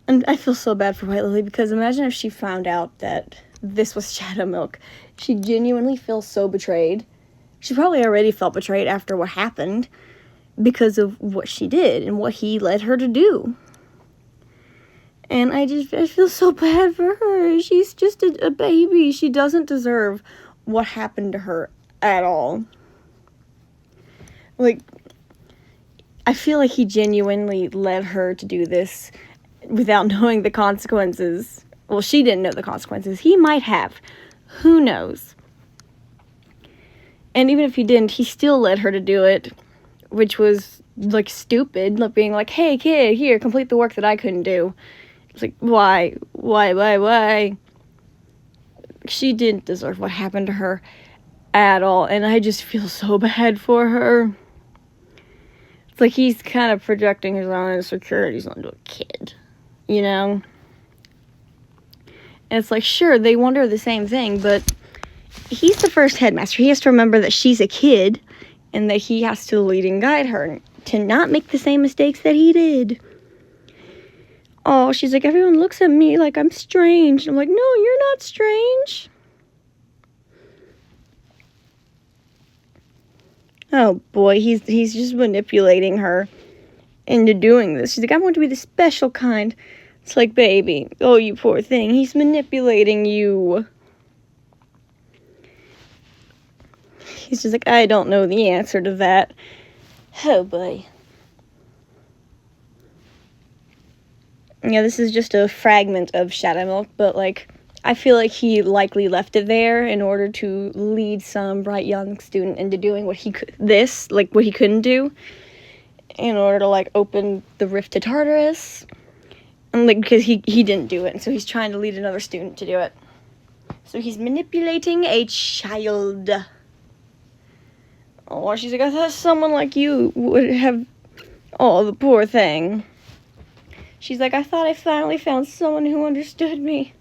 Speaker 1: And I feel so bad for White Lily because imagine if she found out that this was Shadow Milk. She genuinely feels so betrayed. She probably already felt betrayed after what happened because of what she did and what he led her to do. And I feel so bad for her. She's just a baby. She doesn't deserve what happened to her at all. Like, I feel like he genuinely led her to do this without knowing the consequences. Well, she didn't know the consequences. He might have. Who knows? And even if he didn't, he still led her to do it, which was, like, stupid. Like, being like, hey, kid, here, complete the work that I couldn't do. It's like, why? She didn't deserve what happened to her at all, and I just feel so bad for her. It's like he's kind of projecting his own insecurities onto a kid, you know? And it's like, sure, they wonder the same thing, but he's the first headmaster. He has to remember that she's a kid, and that he has to lead and guide her to not make the same mistakes that he did. Oh, she's like, everyone looks at me like I'm strange. I'm like, no, you're not strange. Oh boy, he's just manipulating her into doing this. She's like, I want to be the special kind. It's like, baby, oh, you poor thing. He's manipulating you. He's just like, I don't know the answer to that. Oh boy. Yeah, this is just a fragment of Shadow Milk, but, like, I feel like he likely left it there in order to lead some bright young student into doing what he could, what he couldn't do, in order to, like, open the rift to Tartarus, and, like, because he didn't do it, and so he's trying to lead another student to do it. So he's manipulating a child. Oh, she's like, I thought someone like you would have, oh, the poor thing. She's like, I thought I finally found someone who understood me.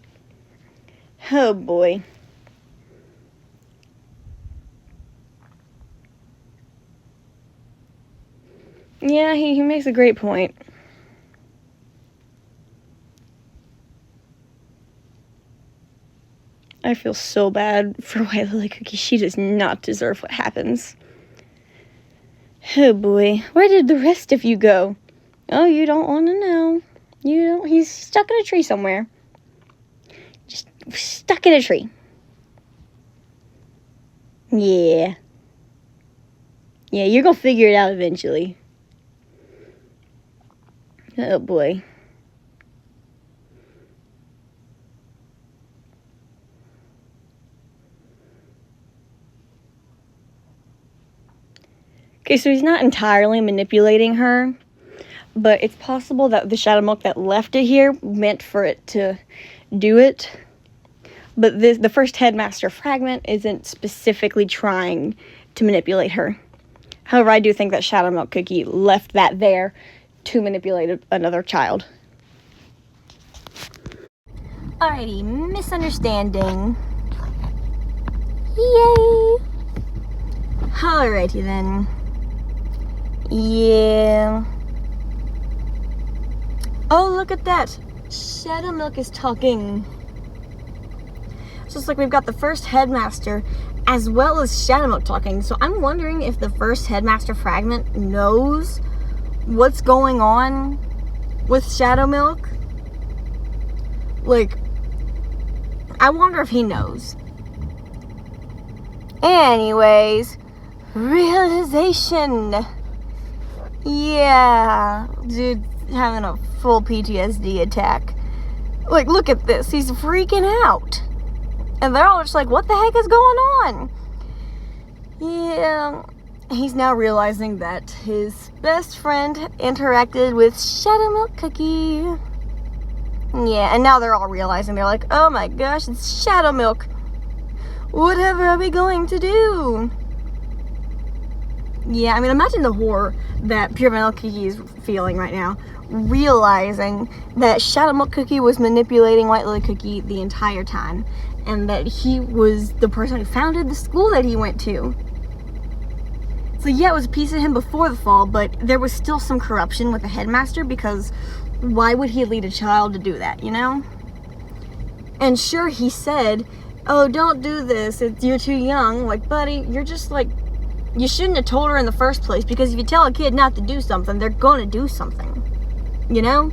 Speaker 1: Oh, boy. Yeah, he makes a great point. I feel so bad for White Lily Cookie. She does not deserve what happens. Oh, boy. Where did the rest of you go? Oh, you don't want to know. You know, he's stuck in a tree somewhere. Just stuck in a tree. Yeah. Yeah, you're gonna figure it out eventually. Oh, boy. Okay, so he's not entirely manipulating her. But it's possible that the Shadow Milk that left it here meant for it to do it. But the first headmaster fragment isn't specifically trying to manipulate her. However, I do think that Shadow Milk Cookie left that there to manipulate another child. Alrighty, misunderstanding. Yay! Alrighty then. Yeah. Oh, look at that. Shadow Milk is talking. So it's like we've got the first headmaster as well as Shadow Milk talking. So I'm wondering if the first headmaster fragment knows what's going on with Shadow Milk. Like, I wonder if he knows. Anyways, realization. Yeah, dude, having a full PTSD attack. Like, look at this. He's freaking out. And they're all just like, what the heck is going on? Yeah. He's now realizing that his best friend interacted with Shadow Milk Cookie. Yeah, and now they're all realizing, they're like, oh my gosh, it's Shadow Milk. Whatever are we going to do? Yeah, I mean, imagine the horror that Pure Vanilla Cookie is feeling right now, realizing that Shadow Milk Cookie was manipulating White Lily Cookie the entire time, and that he was the person who founded the school that he went to. So yeah, it was a piece of him before the fall, but there was still some corruption with the headmaster, because why would he lead a child to do that, you know? And sure, he said, oh, don't do this, you're too young. Like, buddy, you're just like, you shouldn't have told her in the first place, because if you tell a kid not to do something, they're gonna do something, you know?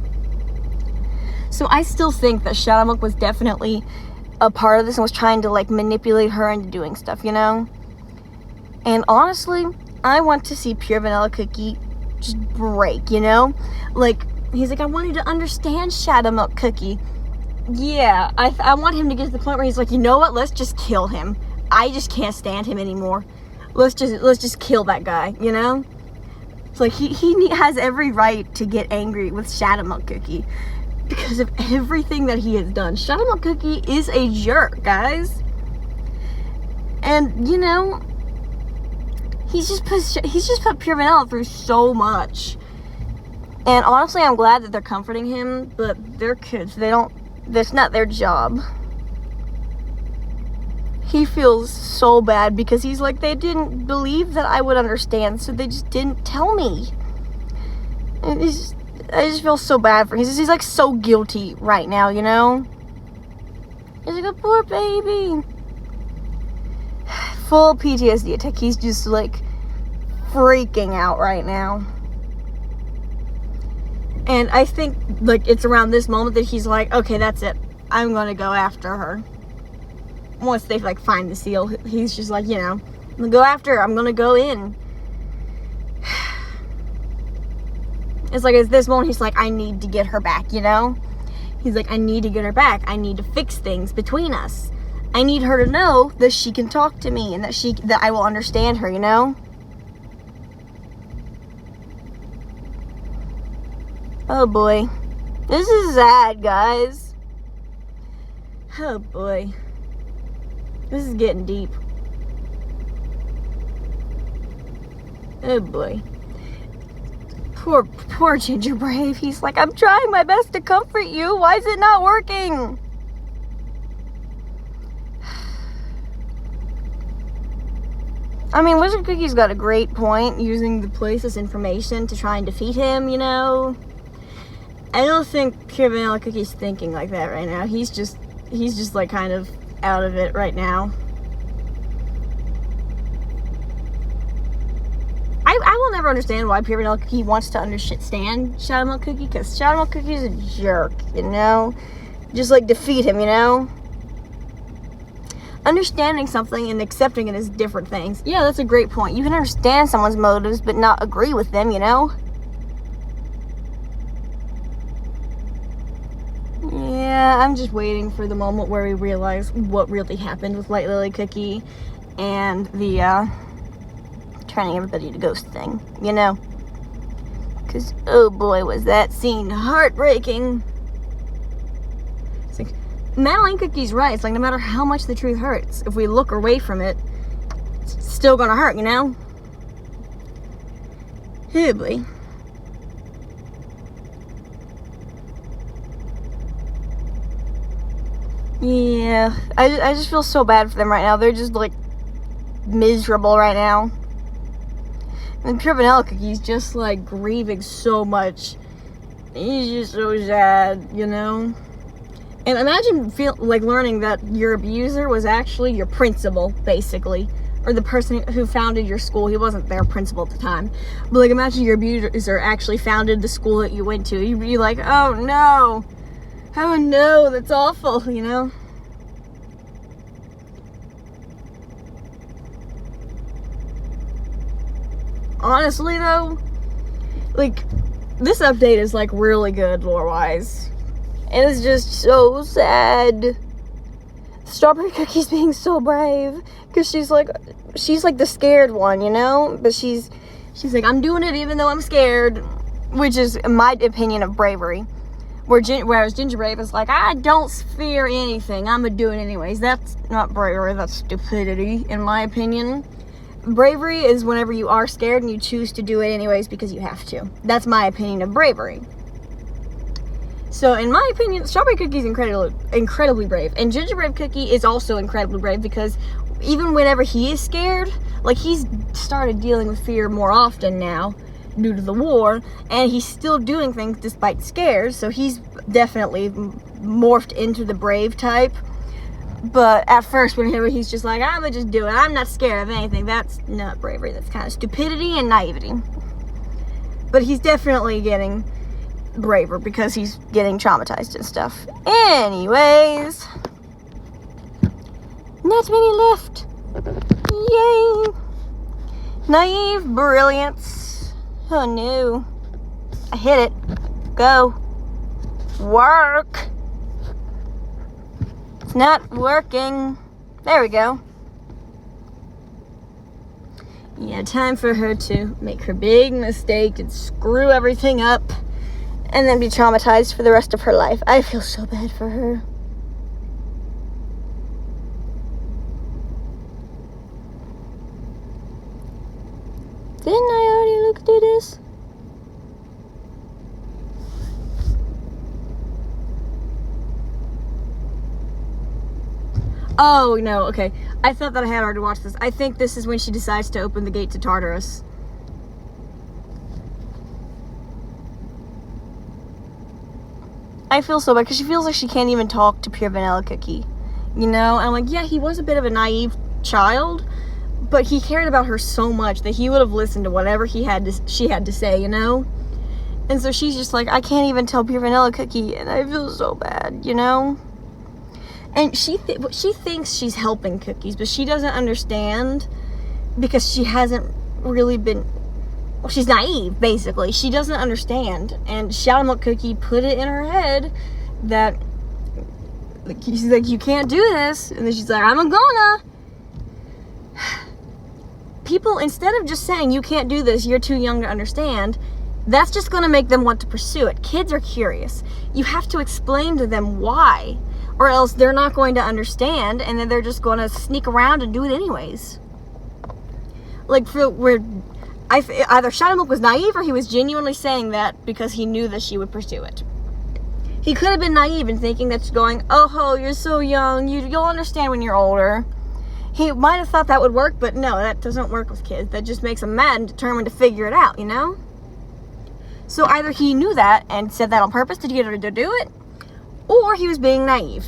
Speaker 1: So I still think that Shadow Milk was definitely a part of this and was trying to, like, manipulate her into doing stuff, you know? And honestly, I want to see Pure Vanilla Cookie just break, you know? Like, he's like, I want you to understand, Shadow Milk Cookie. Yeah, I want him to get to the point where he's like, you know what, let's just kill him. I just can't stand him anymore. Let's just kill that guy, you know? It's like, he has every right to get angry with Shadow Milk Cookie because of everything that he has done. Shadow Milk Cookie is a jerk, guys. And, you know, he's just put Pure Vanilla through so much. And honestly, I'm glad that they're comforting him, but they're kids. That's not their job. He feels so bad because he's like, they didn't believe that I would understand, so they just didn't tell me. And I just feel so bad for him. He's like so guilty right now, you know? He's like, a poor baby. Full PTSD attack. He's just like freaking out right now. And I think, like, it's around this moment that he's like, okay, that's it. I'm gonna go after her. Once they, like, find the seal, he's just like, you know, I'm gonna go after her. I'm gonna go in. It's like, at this moment, he's like, I need to get her back, you know? He's like, I need to get her back. I need to fix things between us. I need her to know that she can talk to me and that I will understand her, you know? Oh boy. This is sad, guys. Oh boy. This is getting deep. Oh boy. Poor Ginger Brave. He's like, I'm trying my best to comfort you. Why is it not working? I mean, Wizard Cookie's got a great point, using the place as information to try and defeat him, you know? I don't think Pure Vanilla Cookie's thinking like that right now. He's just like kind of out of it right now. I will never understand why Pure Vanilla Cookie wants to understand Shadow Milk Cookie, because Shadow Milk Cookie is a jerk, you know? Just like defeat him, you know? Understanding something and accepting it is different things. Yeah, that's a great point. You can understand someone's motives but not agree with them, you know? Yeah, I'm just waiting for the moment where we realize what really happened with White Lily Cookie and the turning everybody to ghost thing, you know? Because, oh boy, was that scene heartbreaking. It's like, Madeline Cookie's right. It's like, no matter how much the truth hurts, if we look away from it, it's still gonna hurt, you know? Oh boy. Yeah, I just feel so bad for them right now. They're just, like, miserable right now. And Pure Vanilla Cookie's just, like, grieving so much. He's just so sad, you know? And imagine, learning that your abuser was actually your principal, basically. Or the person who founded your school. He wasn't their principal at the time. But, like, imagine your abuser actually founded the school that you went to. You'd be like, oh, no. Oh, no, that's awful, you know? Honestly, though, like, this update is, like, really good lore-wise. And it's just so sad. Strawberry Cookie's being so brave. Because she's like the scared one, you know? But she's like, I'm doing it even though I'm scared. Which is my opinion of bravery. Whereas Ginger Brave is like, I don't fear anything. I'm going to do it anyways. That's not bravery. That's stupidity, in my opinion. Bravery is whenever you are scared and you choose to do it anyways because you have to. That's my opinion of bravery. So, in my opinion, Strawberry Cookie is incredibly brave. And Ginger Brave Cookie is also incredibly brave because even whenever he is scared, like, he's started dealing with fear more often now due to the war, and he's still doing things despite scares, so he's definitely morphed into the brave type. But at first, whenever he's just like, I'm gonna just do it, I'm not scared of anything, that's not bravery, that's kind of stupidity and naivety. But he's definitely getting braver because he's getting traumatized and stuff. Anyways, not many left. Yay! Naive brilliance. Oh no. I hit it. Go. Work. It's not working. There we go. Yeah, time for her to make her big mistake and screw everything up and then be traumatized for the rest of her life. I feel so bad for her. Didn't I already look through this? Oh, no, okay. I thought that I had already watched this. I think this is when she decides to open the gate to Tartarus. I feel so bad because she feels like she can't even talk to Pure Vanilla Cookie. You know? And I'm like, yeah, he was a bit of a naive child, but he cared about her so much that he would have listened to whatever she had to say, you know? And so she's just like, I can't even tell Pure Vanilla Cookie, and I feel so bad, you know? And she thinks she's helping Cookies, but she doesn't understand because she hasn't really been... Well, she's naive, basically. She doesn't understand. And Shadow Milk Cookie put it in her head that... Like, she's like, you can't do this. And then she's like, I'm gonna. People, instead of just saying, you can't do this, you're too young to understand, that's just going to make them want to pursue it. Kids are curious. You have to explain to them why, or else they're not going to understand, and then they're just going to sneak around and do it anyways. Like, either Shadow Milk was naive, or he was genuinely saying that because he knew that she would pursue it. He could have been naive in thinking that she's going, oh, you're so young, you'll understand when you're older. He might have thought that would work, but no, that doesn't work with kids. That just makes them mad and determined to figure it out, you know? So either he knew that and said that on purpose to get her to do it, or he was being naive.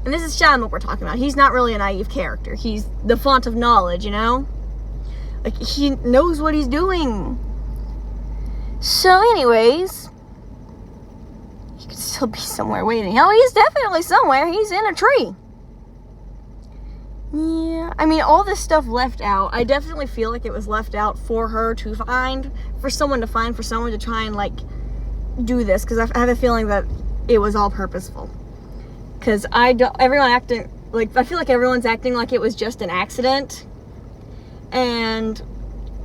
Speaker 1: And this is Shadow Milk we're talking about. He's not really a naive character. He's the font of knowledge, you know? Like, he knows what he's doing. So anyways, he could still be somewhere waiting. Oh, he's definitely somewhere. He's in a tree. Yeah, I mean, all this stuff left out, I definitely feel like it was left out for her to find, for someone to try and, like, do this, because I have a feeling that it was all purposeful. Because I feel like everyone's acting like it was just an accident, and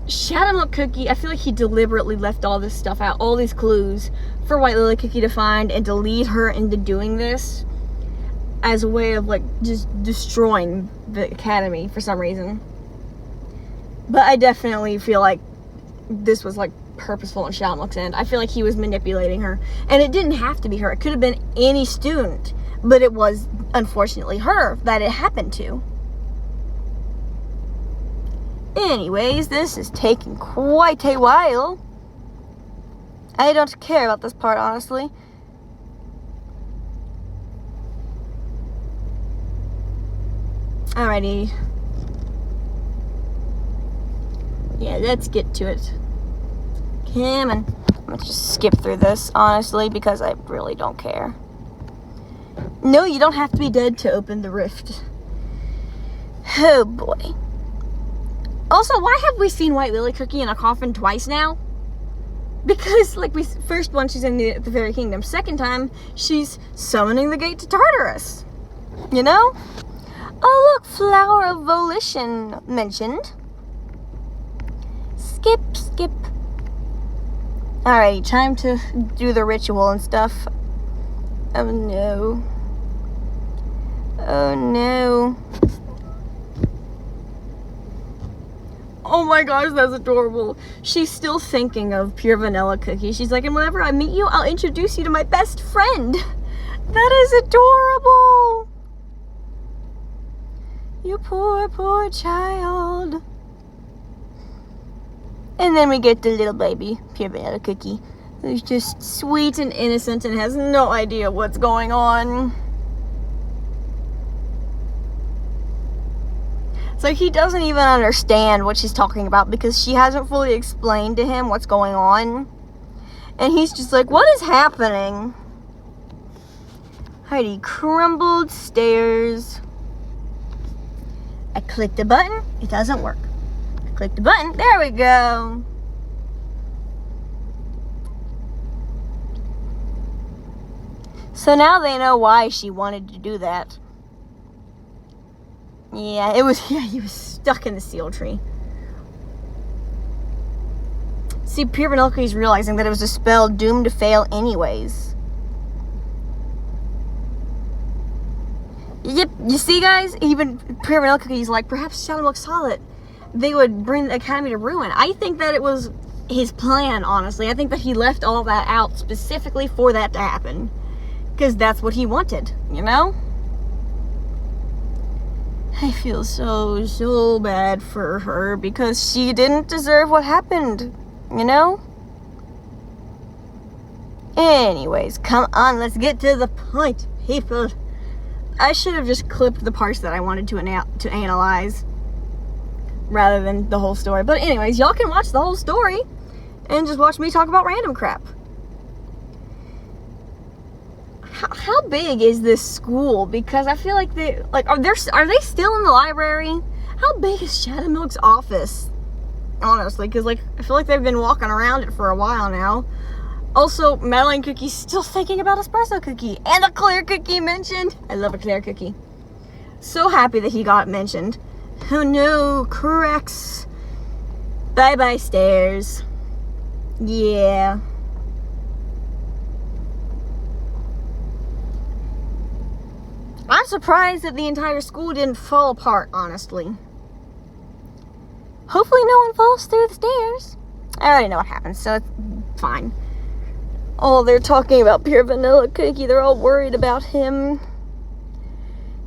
Speaker 1: Shadow Milk Cookie, I feel like he deliberately left all this stuff out, all these clues, for White Lily Cookie to find, and to lead her into doing this, as a way of, like, just destroying the academy for some reason. But I definitely feel like this was, like, purposeful on Shadow Milk's end. I feel like he was manipulating her. And it didn't have to be her. It could have been any student. But it was, unfortunately, her that it happened to. Anyways, this is taking quite a while. I don't care about this part, honestly. Alrighty. Yeah, let's get to it. Come on. I'm gonna just skip through this, honestly, because I really don't care. No, you don't have to be dead to open the rift. Oh, boy. Also, why have we seen White Lily Cookie in a coffin twice now? Because, like, first one, she's in the Fairy Kingdom. Second time, she's summoning the gate to Tartarus. You know? Oh, look, Flower of Volition mentioned. Skip. Alright, time to do the ritual and stuff. Oh no. Oh no. Oh my gosh, that's adorable. She's still thinking of Pure Vanilla Cookie. She's like, and whenever I meet you, I'll introduce you to my best friend. That is adorable. You poor, poor child. And then we get the little baby, Pure Vanilla Cookie, who's just sweet and innocent and has no idea what's going on. So he doesn't even understand what she's talking about because she hasn't fully explained to him what's going on. And he's just like, what is happening? Heidi crumbled stairs. I clicked the button. It doesn't work. I clicked the button. There we go. So now they know why she wanted to do that. Yeah, he was stuck in the seal tree. See, Pure Vanilla Cookie's realizing that it was a spell doomed to fail anyways. Yep, you see, guys? Even Pure Vanilla Cookie's like, perhaps Shadow Milk Solid, they would bring the Academy to ruin. I think that it was his plan, honestly. I think that he left all that out specifically for that to happen. Because that's what he wanted, you know? I feel so bad for her because she didn't deserve what happened, you know? Anyways, come on, let's get to the point, people. I should have just clipped the parts that I wanted to analyze rather than the whole story. But anyways, y'all can watch the whole story and just watch me talk about random crap. How big is this school? Because I feel like are they still in the library? How big is Shadow Milk's office? Honestly, because I feel like they've been walking around it for a while now. Also, Madeline Cookie's still thinking about Espresso Cookie and a Claire Cookie mentioned. I love a Claire Cookie. So happy that he got mentioned. Oh no, cracks. Bye bye stairs. Yeah. I'm surprised that the entire school didn't fall apart, honestly. Hopefully no one falls through the stairs. I already know what happens, so it's fine. Oh, they're talking about Pure Vanilla Cookie. They're all worried about him.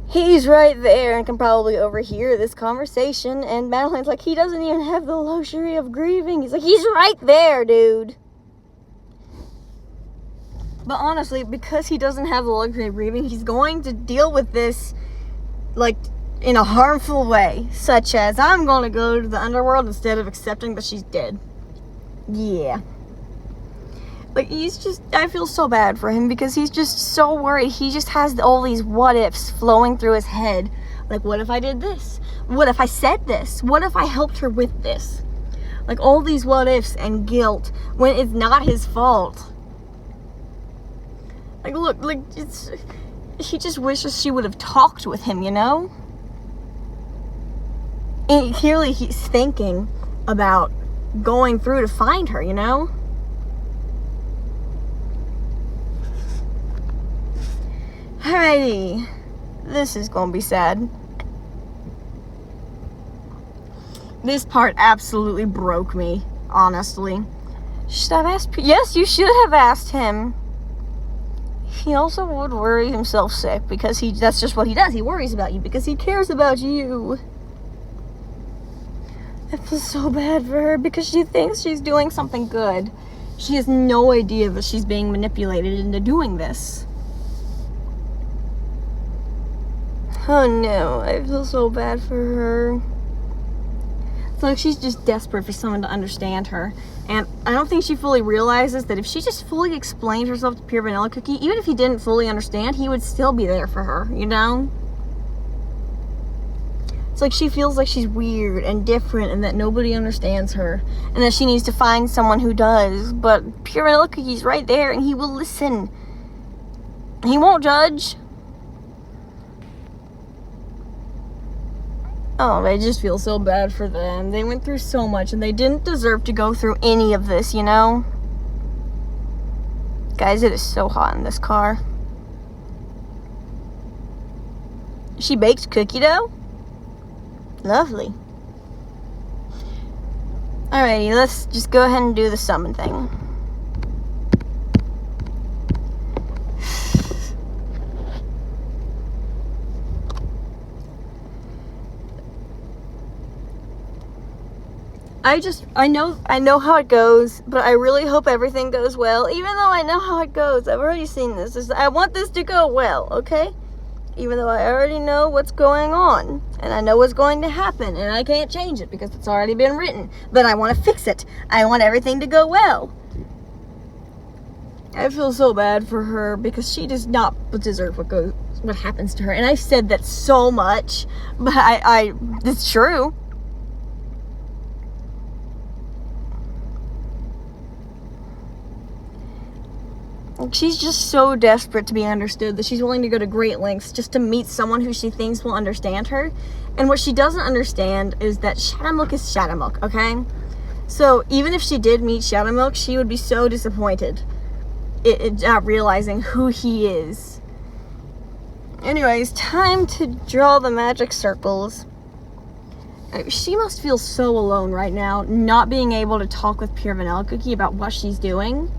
Speaker 1: He's right there and can probably overhear this conversation. And Madeline's like, he doesn't even have the luxury of grieving. He's like, he's right there, dude. But honestly, because he doesn't have the luxury of grieving, he's going to deal with this, in a harmful way. Such as, I'm going to go to the underworld instead of accepting that she's dead. Yeah. I feel so bad for him because he's just so worried. He just has all these what-ifs flowing through his head. Like, what if I did this? What if I said this? What if I helped her with this? All these what-ifs and guilt when it's not his fault. He just wishes she would have talked with him, you know? And clearly he's thinking about going through to find her, you know? Alrighty. This is gonna be sad. This part absolutely broke me, honestly. Should I have asked? Yes, you should have asked him. He also would worry himself sick because that's just what he does. He worries about you because he cares about you. I feel so bad for her because she thinks she's doing something good. She has no idea that she's being manipulated into doing this. Oh no, I feel so bad for her. It's she's just desperate for someone to understand her. And I don't think she fully realizes that if she just fully explained herself to Pure Vanilla Cookie, even if he didn't fully understand, he would still be there for her, you know? It's she feels like she's weird and different and that nobody understands her. And that she needs to find someone who does. But Pure Vanilla Cookie's right there and he will listen. He won't judge. Oh, I just feel so bad for them. They went through so much and they didn't deserve to go through any of this, you know? Guys, it is so hot in this car. She bakes cookie dough? Lovely. Alrighty, let's just go ahead and do the summon thing. I know how it goes, but I really hope everything goes well. Even though I know how it goes, I've already seen this. I want this to go well, okay? Even though I already know what's going on, and I know what's going to happen, and I can't change it because it's already been written. But I want to fix it. I want everything to go well. I feel so bad for her because she does not deserve what happens to her. And I've said that so much, but it's true. She's just so desperate to be understood that she's willing to go to great lengths just to meet someone who she thinks will understand her. And what she doesn't understand is that Shadowmilk is Shadowmilk, okay? So even if she did meet Shadowmilk, she would be so disappointed at realizing who he is. Anyways, time to draw the magic circles. She must feel so alone right now, not being able to talk with Pure Vanilla Cookie about what she's doing.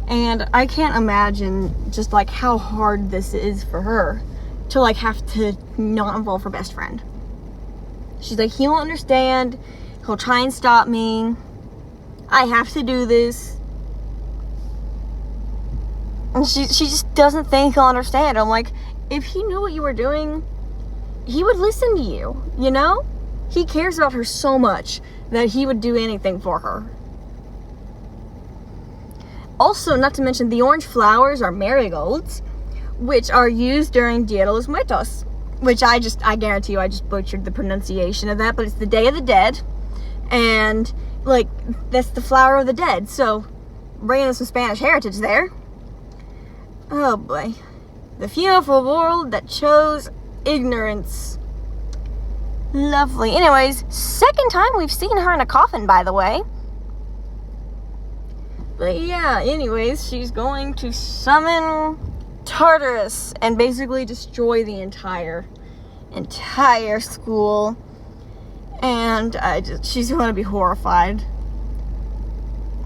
Speaker 1: And I can't imagine just like how hard this is for her to like have to not involve her best friend. She's like, he won't understand. He'll try and stop me. I have to do this. And she just doesn't think he'll understand. I'm like, if he knew what you were doing, he would listen to you, you know? He cares about her so much that he would do anything for her. Also, not to mention, the orange flowers are marigolds, which are used during Dia de los Muertos, which I guarantee you I just butchered the pronunciation of that, but it's the Day of the Dead, and, like, that's the flower of the dead, so bringing in some Spanish heritage there. Oh boy. The fearful world that chose ignorance. Lovely. Anyways, second time we've seen her in a coffin, by the way. But yeah, anyways, she's going to summon Tartarus and basically destroy the entire school. And she's going to be horrified.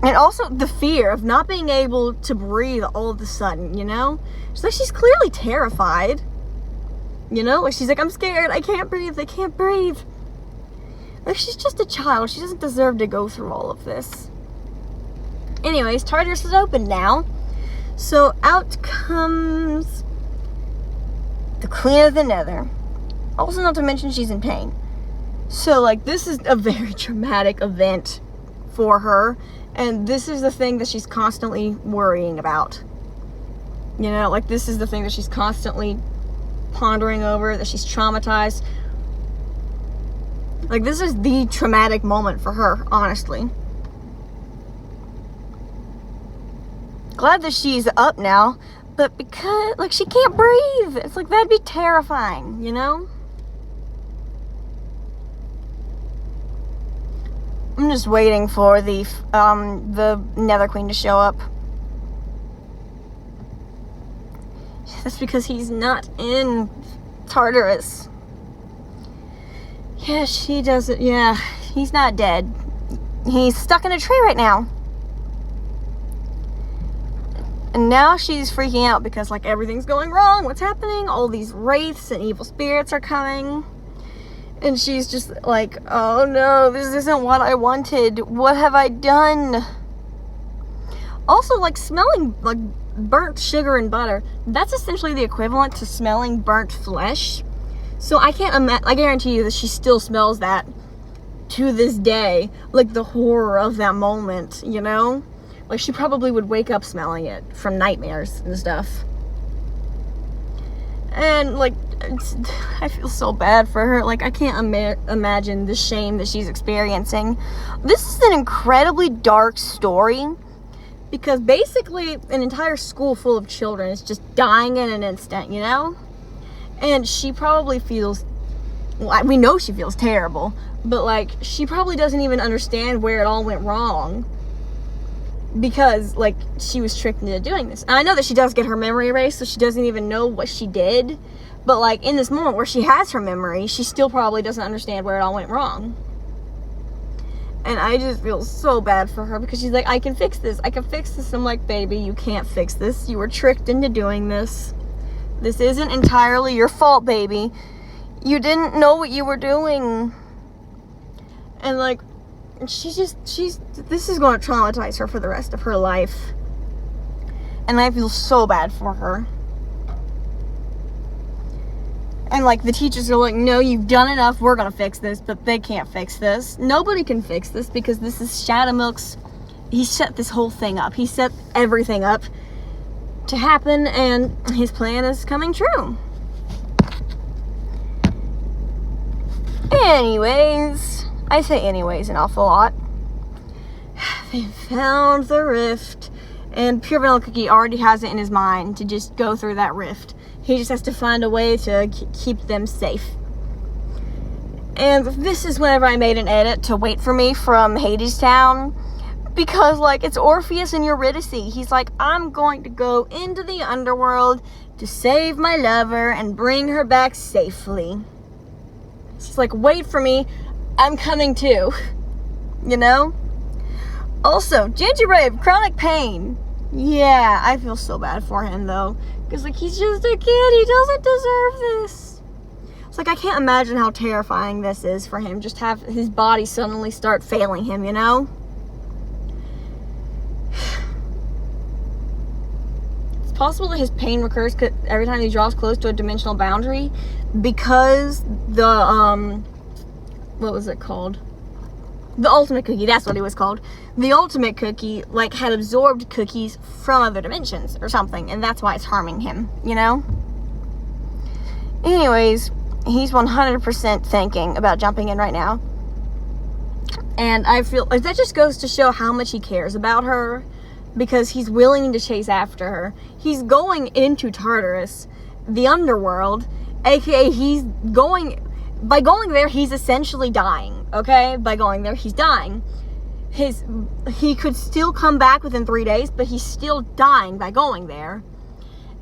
Speaker 1: And also the fear of not being able to breathe all of a sudden, you know? She's clearly terrified. You know? Like, she's like, I'm scared, I can't breathe. Like, she's just a child. She doesn't deserve to go through all of this. Anyways, Tartarus is open now. So out comes the Queen of the Nether. Also, not to mention, she's in pain. So, like, this is a very traumatic event for her. And this is the thing that she's constantly worrying about. You know, like, this is the thing that she's constantly pondering over, that she's traumatized. Like, this is the traumatic moment for her, honestly. Glad that she's up now, but because, like, she can't breathe. It's like, that'd be terrifying, you know? I'm just waiting for the Nether Queen to show up. That's because he's not in Tartarus. Yeah, she doesn't, yeah, he's not dead. He's stuck in a tree right now. And now she's freaking out because, like, everything's going wrong. What's happening? All these wraiths and evil spirits are coming. And she's just like, oh no, this isn't what I wanted. What have I done? Also, like, smelling, like, burnt sugar and butter, that's essentially the equivalent to smelling burnt flesh. So I guarantee you that she still smells that to this day. Like, the horror of that moment, you know? Like, she probably would wake up smelling it from nightmares and stuff. And, like, I feel so bad for her. Like, I can't imagine the shame that she's experiencing. This is an incredibly dark story, because basically an entire school full of children is just dying in an instant, you know? And she probably feels, well, we know she feels terrible, but, like, she probably doesn't even understand where it all went wrong. because, like, she was tricked into doing this. And I know that she does get her memory erased, so she doesn't even know what she did. But, like, in this moment where she has her memory, she still probably doesn't understand where it all went wrong. And I just feel so bad for her because she's like, I can fix this. I can fix this. I'm like, baby, you can't fix this. You were tricked into doing this. This isn't entirely your fault, baby. You didn't know what you were doing. And, like, this is going to traumatize her for the rest of her life. And I feel so bad for her. And, like, the teachers are like, no, you've done enough. We're going to fix this. But they can't fix this. Nobody can fix this because this is Shadowmilk's. He set this whole thing up. He set everything up to happen. And his plan is coming true. Anyways. I say anyways an awful lot. They found the rift. And Pure Vanilla Cookie already has it in his mind to just go through that rift. He just has to find a way to keep them safe. And this is whenever I made an edit to Wait For Me from Hades Town. Because, like, it's Orpheus and Eurydice. He's like, I'm going to go into the underworld to save my lover and bring her back safely. She's like, wait for me. I'm coming too. You know? Also, Gingerbrave, chronic pain. Yeah, I feel so bad for him, though. Because, like, he's just a kid. He doesn't deserve this. It's like, I can't imagine how terrifying this is for him. Just have his body suddenly start failing him, you know? It's possible that his pain recurs every time he draws close to a dimensional boundary. Because the, what was it called? The Ultimate Cookie, that's what it was called. The Ultimate Cookie, like, had absorbed cookies from other dimensions or something, and that's why it's harming him, you know? Anyways, he's 100% thinking about jumping in right now. And I feel like that just goes to show how much he cares about her, because he's willing to chase after her. He's going into Tartarus, the underworld, aka by going there, he's essentially dying, okay? By going there, he's dying. He could still come back within 3 days, but he's still dying by going there.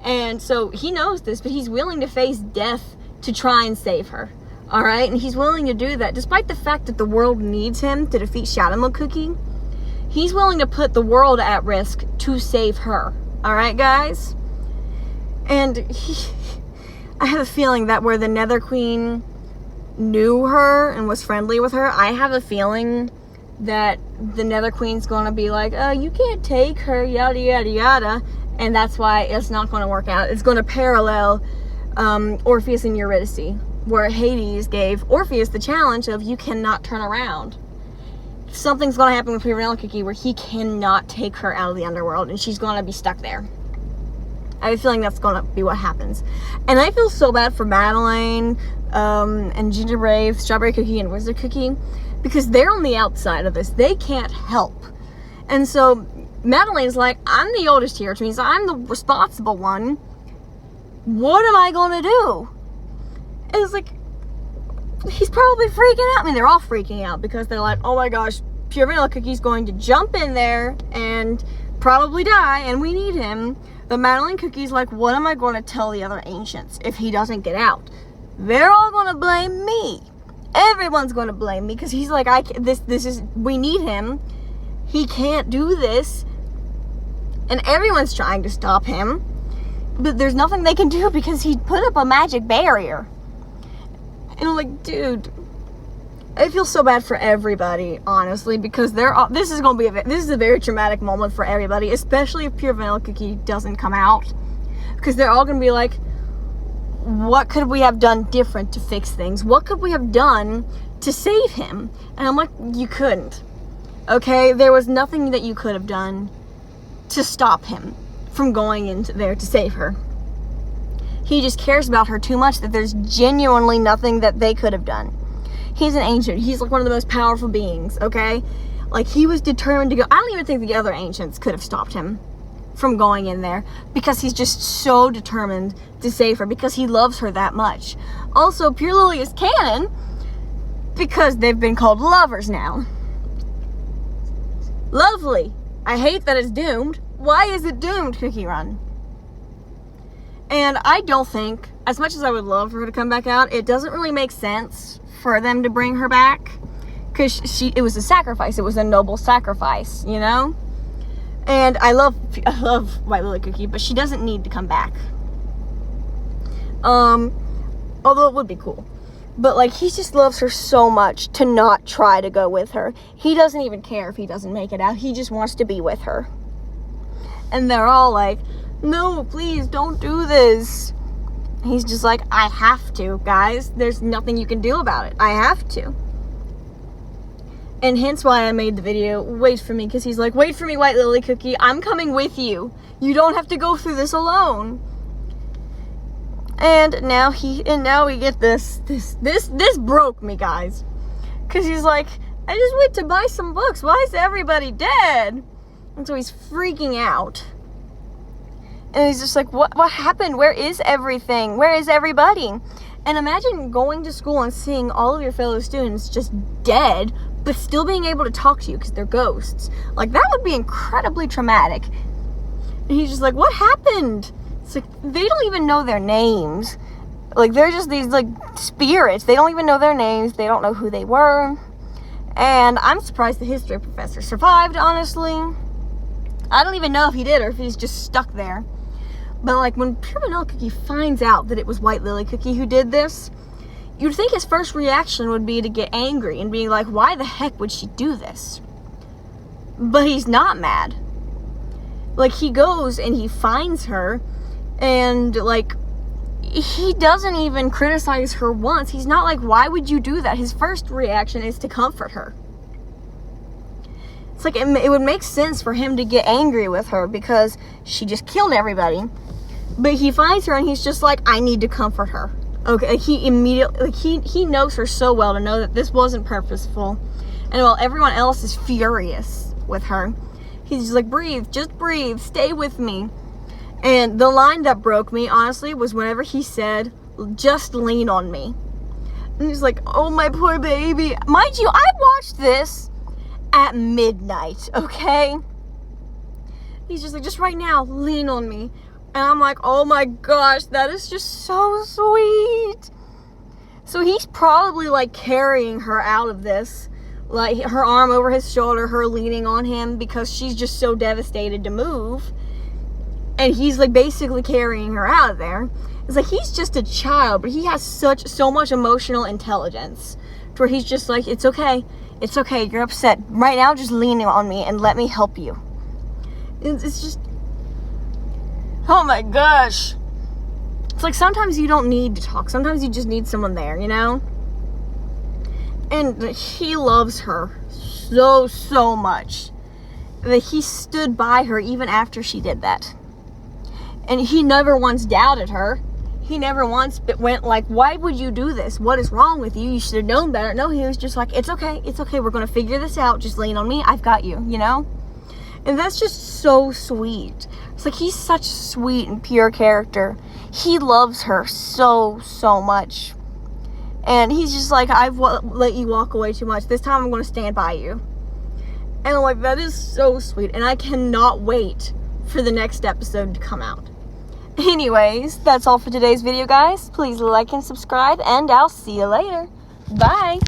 Speaker 1: And so he knows this, but he's willing to face death to try and save her, alright? And he's willing to do that, despite the fact that the world needs him to defeat Shadowmilk Cookie. He's willing to put the world at risk to save her, alright, guys? And I have a feeling that where the Nether Queen knew her and was friendly with her, I have a feeling that the Nether Queen's gonna be like, oh, you can't take her, yada yada yada, and that's why it's not gonna work out. It's gonna parallel Orpheus and Eurydice, where Hades gave Orpheus the challenge of, you cannot turn around. Something's gonna happen with Pure Vanilla Cookie where he cannot take her out of the underworld and she's gonna be stuck there. I have a feeling that's gonna be what happens. And I feel so bad for Madeline, and Gingerbrave, Strawberry Cookie, and Wizard Cookie, because they're on the outside of this. They can't help. And so Madeline's like, I'm the oldest here, which means I'm the responsible one. What am I gonna do? And it's like, he's probably freaking out. I mean, they're all freaking out because they're like, oh my gosh, Pure Vanilla Cookie's going to jump in there and probably die, and we need him. The Madeline Cookie's like, what am I going to tell the other ancients if he doesn't get out? They're all going to blame me. Everyone's going to blame me because he's like, we need him. He can't do this. And everyone's trying to stop him. But there's nothing they can do because he put up a magic barrier. And I'm like, dude, I feel so bad for everybody, honestly, because this is a very traumatic moment for everybody, especially if Pure Vanilla Cookie doesn't come out. Because they're all going to be like, what could we have done different to fix things? What could we have done to save him? And I'm like, you couldn't. Okay? There was nothing that you could have done to stop him from going into there to save her. He just cares about her too much that there's genuinely nothing that they could have done. He's an ancient. He's like one of the most powerful beings, okay? Like, he was determined to go. I don't even think the other ancients could have stopped him from going in there because he's just so determined to save her because he loves her that much. Also, Pure Lily is canon because they've been called lovers now. Lovely. I hate that it's doomed. Why is it doomed, Cookie Run? And I don't think, as much as I would love for her to come back out, it doesn't really make sense for them to bring her back. Because it was a sacrifice. It was a noble sacrifice, you know? And I love White Lily Cookie, but she doesn't need to come back. Although it would be cool. But, like, he just loves her so much to not try to go with her. He doesn't even care if he doesn't make it out. He just wants to be with her. And they're all like, no, please, don't do this. He's just like, I have to, guys. There's nothing you can do about it. I have to. And hence why I made the video, wait for me, because he's like, wait for me, White Lily Cookie. I'm coming with you. You don't have to go through this alone. And now we get this broke me, guys. Because he's like, I just went to buy some books. Why is everybody dead? And so he's freaking out. And he's just like, what happened? Where is everything? Where is everybody? And imagine going to school and seeing all of your fellow students just dead, but still being able to talk to you because they're ghosts. Like, that would be incredibly traumatic. And he's just like, what happened? It's like, they don't even know their names. Like, they're just these, like, spirits. They don't even know their names. They don't know who they were. And I'm surprised the history professor survived, honestly. I don't even know if he did or if he's just stuck there. But, like, when Pure Vanilla Cookie finds out that it was White Lily Cookie who did this, you'd think his first reaction would be to get angry and be like, why the heck would she do this? But he's not mad. Like, he goes and he finds her, and, like, he doesn't even criticize her once. He's not like, why would you do that? His first reaction is to comfort her. It's like, it would make sense for him to get angry with her because she just killed everybody. But he finds her and he's just like, I need to comfort her. Okay, he immediately, like, he knows her so well to know that this wasn't purposeful. And while everyone else is furious with her, he's just like, breathe, just breathe, stay with me. And the line that broke me, honestly, was whenever he said, just lean on me. And he's like, oh, my poor baby. Mind you, I watched this at midnight, okay? He's just like, just right now, lean on me. And I'm like, oh my gosh, that is just so sweet. So he's probably, like, carrying her out of this. Like, her arm over his shoulder, her leaning on him because she's just so devastated to move. And he's, like, basically carrying her out of there. It's like, he's just a child, but he has so much emotional intelligence. Where he's just like, it's okay, you're upset. Right now, just lean on me and let me help you. It's just, oh my gosh. It's like, sometimes you don't need to talk. Sometimes you just need someone there, you know? And he loves her so much that he stood by her even after she did that. And he never once doubted her. He never once went like, why would you do this? What is wrong with you? You should have known better. No, he was just like, it's okay. We're going to figure this out. Just lean on me. I've got you, you know? And that's just so sweet. It's like, he's such a sweet and pure character. He loves her so much. And he's just like, I've let you walk away too much. This time I'm going to stand by you. And I'm like, that is so sweet. And I cannot wait for the next episode to come out. Anyways, that's all for today's video, guys. Please like and subscribe, and I'll see you later. Bye.